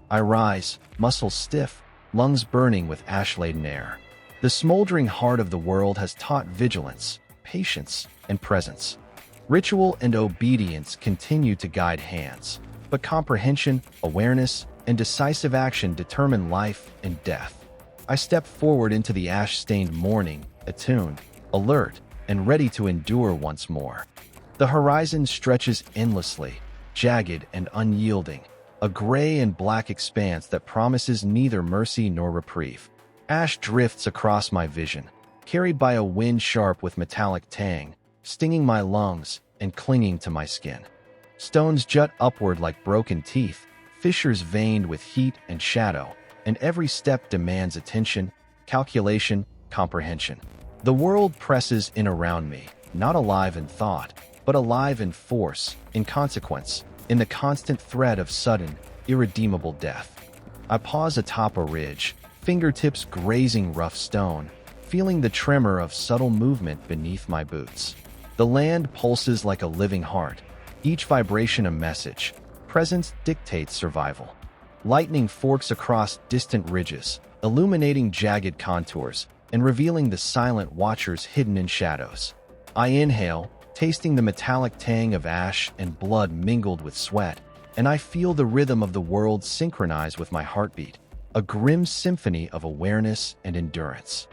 I rise, muscles stiff, lungs burning with ash-laden air. The smoldering heart of the world has taught vigilance, patience, and presence. Ritual and obedience continue to guide hands, but comprehension, awareness, and decisive action determine life and death. I step forward into the ash-stained morning, attuned, alert, and ready to endure once more. The horizon stretches endlessly, jagged and unyielding, a gray and black expanse that promises neither mercy nor reprieve. Ash drifts across my vision, carried by a wind sharp with metallic tang, stinging my lungs and clinging to my skin. Stones jut upward like broken teeth, fissures veined with heat and shadow, and every step demands attention, calculation, comprehension. The world presses in around me, not alive in thought, but alive in force, in consequence, in the constant threat of sudden, irredeemable death. I pause atop a ridge, fingertips grazing rough stone, feeling the tremor of subtle movement beneath my boots. The land pulses like a living heart, each vibration a message. Presence dictates survival. Lightning forks across distant ridges, illuminating jagged contours and revealing the silent watchers hidden in shadows. I inhale, tasting the metallic tang of ash and blood mingled with sweat, and I feel the rhythm of the world synchronize with my heartbeat, a grim symphony of awareness and endurance.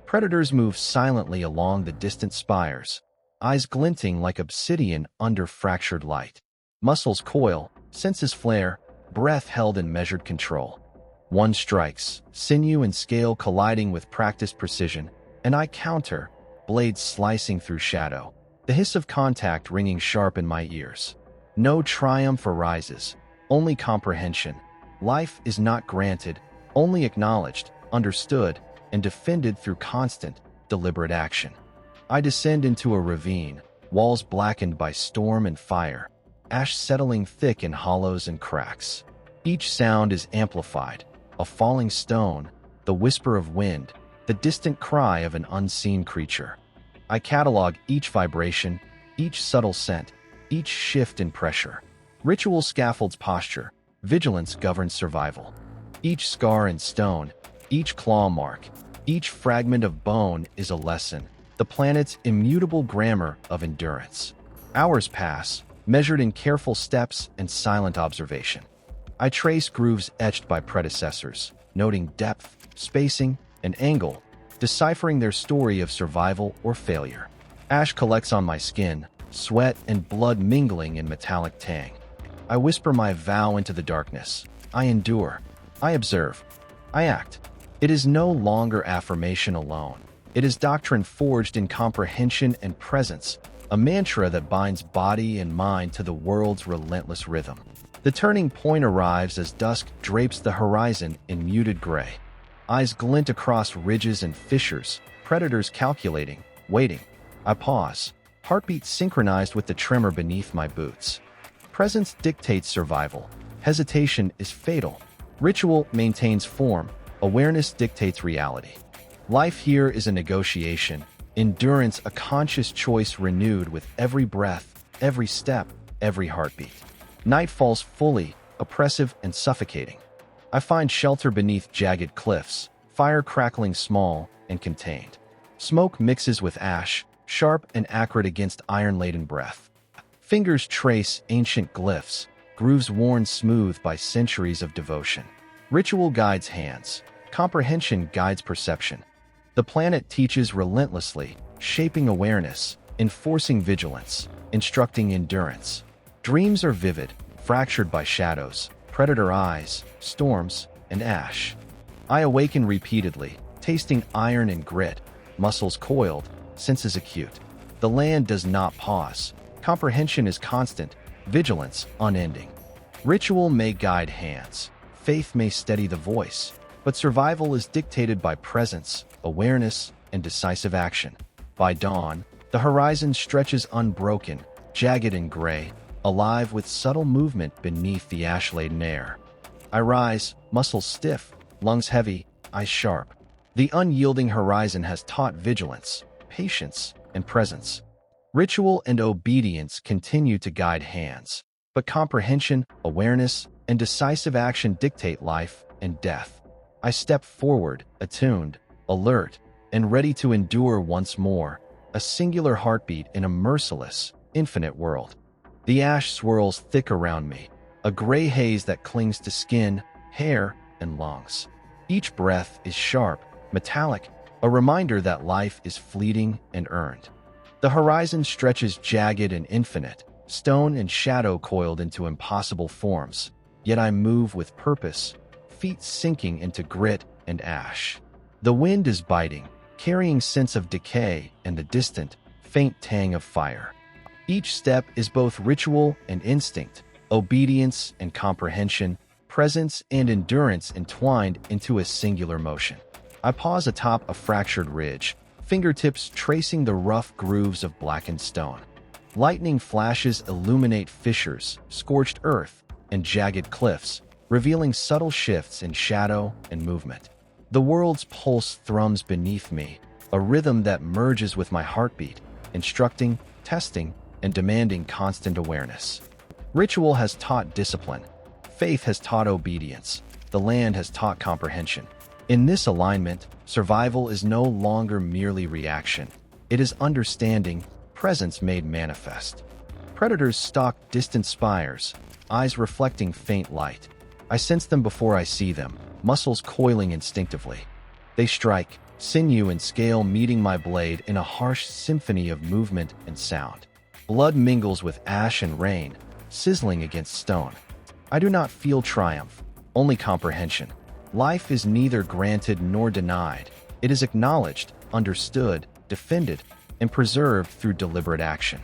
Predators move silently along the distant spires, eyes glinting like obsidian under fractured light. Muscles coil, senses flare, breath held in measured control. One strikes, sinew and scale colliding with practiced precision, and I counter, blades slicing through shadow, the hiss of contact ringing sharp in my ears. No triumph arises, only comprehension. Life is not granted, only acknowledged, understood, and defended through constant, deliberate action. I descend into a ravine, walls blackened by storm and fire, ash settling thick in hollows and cracks. Each sound is amplified, a falling stone, the whisper of wind, the distant cry of an unseen creature. I catalog each vibration, each subtle scent, each shift in pressure. Ritual scaffolds posture, vigilance governs survival. Each scar and stone, each claw mark, each fragment of bone is a lesson, the planet's immutable grammar of endurance. Hours pass, measured in careful steps and silent observation. I trace grooves etched by predecessors, noting depth, spacing, and angle, deciphering their story of survival or failure. Ash collects on my skin, sweat and blood mingling in metallic tang. I whisper my vow into the darkness. I endure. I observe. I act. It is no longer affirmation alone. It is doctrine forged in comprehension and presence, a mantra that binds body and mind to the world's relentless rhythm. The turning point arrives as dusk drapes the horizon in muted gray. Eyes glint across ridges and fissures, predators calculating, waiting. I pause, heartbeat synchronized with the tremor beneath my boots. Presence dictates survival. Hesitation is fatal. Ritual maintains form. Awareness dictates reality. Life here is a negotiation. Endurance a conscious choice renewed with every breath, every step, every heartbeat. Night falls fully, oppressive and suffocating. I find shelter beneath jagged cliffs, fire crackling small and contained. Smoke mixes with ash, sharp and acrid against iron-laden breath. Fingers trace ancient glyphs, grooves worn smooth by centuries of devotion. Ritual guides hands. Comprehension guides perception. The planet teaches relentlessly, shaping awareness, enforcing vigilance, instructing endurance. Dreams are vivid, fractured by shadows, predator eyes, storms, and ash. I awaken repeatedly, tasting iron and grit, muscles coiled, senses acute. The land does not pause. Comprehension is constant, vigilance unending. Ritual may guide hands, faith may steady the voice, but survival is dictated by presence, awareness, and decisive action. By dawn, the horizon stretches unbroken, jagged and gray, alive with subtle movement beneath the ash-laden air. I rise, muscles stiff, lungs heavy, eyes sharp. The unyielding horizon has taught vigilance, patience, and presence. Ritual and obedience continue to guide hands, but comprehension, awareness, and decisive action dictate life and death. I step forward, attuned, alert, and ready to endure once more, a singular heartbeat in a merciless, infinite world. The ash swirls thick around me, a gray haze that clings to skin, hair, and lungs. Each breath is sharp, metallic, a reminder that life is fleeting and earned. The horizon stretches jagged and infinite, stone and shadow coiled into impossible forms, yet I move with purpose, feet sinking into grit and ash. The wind is biting, carrying scents of decay and the distant, faint tang of fire. Each step is both ritual and instinct, obedience and comprehension, presence and endurance entwined into a singular motion. I pause atop a fractured ridge, fingertips tracing the rough grooves of blackened stone. Lightning flashes illuminate fissures, scorched earth, and jagged cliffs, revealing subtle shifts in shadow and movement. The world's pulse thrums beneath me, a rhythm that merges with my heartbeat, instructing, testing, and demanding constant awareness. Ritual has taught discipline. Faith has taught obedience. The land has taught comprehension. In this alignment, survival is no longer merely reaction. It is understanding, presence made manifest. Predators stalk distant spires, eyes reflecting faint light. I sense them before I see them, muscles coiling instinctively. They strike, sinew and scale meeting my blade in a harsh symphony of movement and sound. Blood mingles with ash and rain, sizzling against stone. I do not feel triumph, only comprehension. Life is neither granted nor denied. It is acknowledged, understood, defended, and preserved through deliberate action.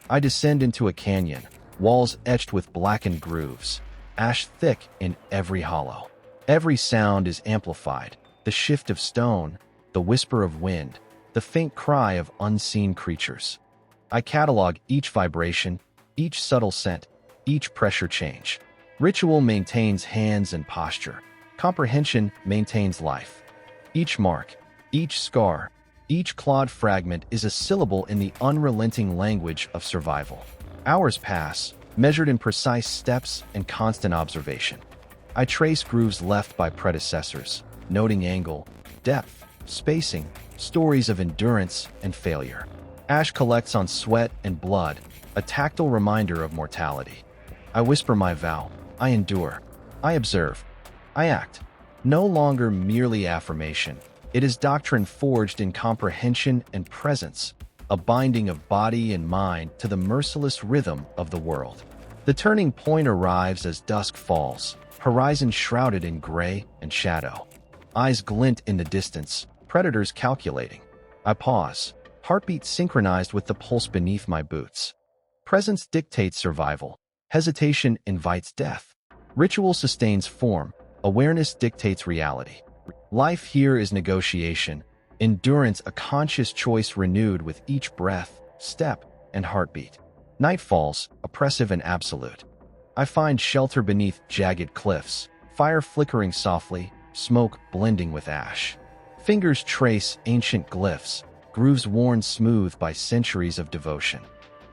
I descend into a canyon, walls etched with blackened grooves, ash thick in every hollow. Every sound is amplified, the shift of stone, the whisper of wind, the faint cry of unseen creatures. I catalog each vibration, each subtle scent, each pressure change. Ritual maintains hands and posture. Comprehension maintains life. Each mark, each scar, each clawed fragment is a syllable in the unrelenting language of survival. Hours pass, measured in precise steps and constant observation. I trace grooves left by predecessors, noting angle, depth, spacing, stories of endurance and failure. Ash collects on sweat and blood, a tactile reminder of mortality. I whisper my vow. I endure. I observe. I act. No longer merely affirmation. It is doctrine forged in comprehension and presence, a binding of body and mind to the merciless rhythm of the world. The turning point arrives as dusk falls, horizon shrouded in gray and shadow. Eyes glint in the distance, predators calculating. I pause, heartbeat synchronized with the pulse beneath my boots. Presence dictates survival. Hesitation invites death. Ritual sustains form. Awareness dictates reality. Life here is negotiation, endurance a conscious choice renewed with each breath, step, and heartbeat. Night falls, oppressive and absolute. I find shelter beneath jagged cliffs, fire flickering softly, smoke blending with ash. Fingers trace ancient glyphs, grooves worn smooth by centuries of devotion.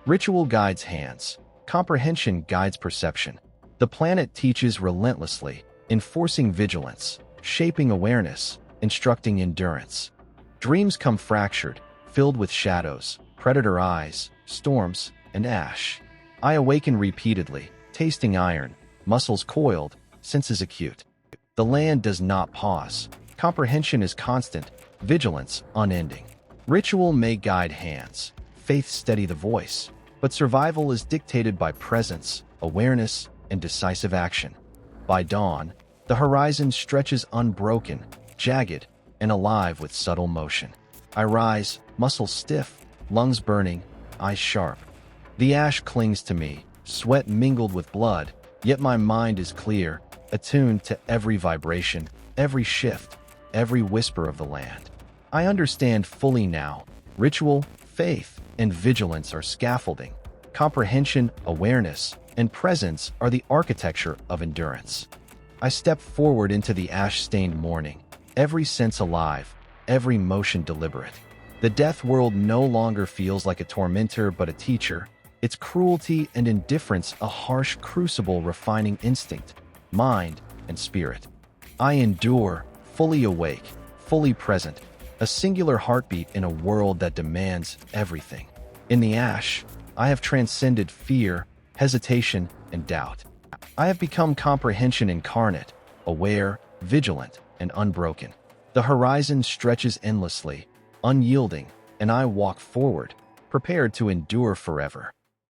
Ritual guides hands. Comprehension guides perception. The planet teaches relentlessly, enforcing vigilance, shaping awareness, instructing endurance. Dreams come fractured, filled with shadows, predator eyes, storms, and ash. I awaken repeatedly, tasting iron, muscles coiled, senses acute. The land does not pause. Comprehension is constant, vigilance unending. Ritual may guide hands, faith steady the voice, but survival is dictated by presence, awareness, and decisive action. By dawn, the horizon stretches unbroken, jagged, and alive with subtle motion. I rise, muscles stiff, lungs burning, eyes sharp. The ash clings to me, sweat mingled with blood, yet my mind is clear, attuned to every vibration, every shift, every whisper of the land. I understand fully now. Ritual, faith, and vigilance are scaffolding. Comprehension, awareness, and presence are the architecture of endurance. I step forward into the ash-stained morning, every sense alive, every motion deliberate. The death world no longer feels like a tormentor but a teacher, its cruelty and indifference a harsh crucible refining instinct, mind, and spirit. I endure, fully awake, fully present, a singular heartbeat in a world that demands everything. In the ash, I have transcended fear, hesitation, and doubt. I have become comprehension incarnate, aware, vigilant, and unbroken. The horizon stretches endlessly, unyielding, and I walk forward, prepared to endure forever.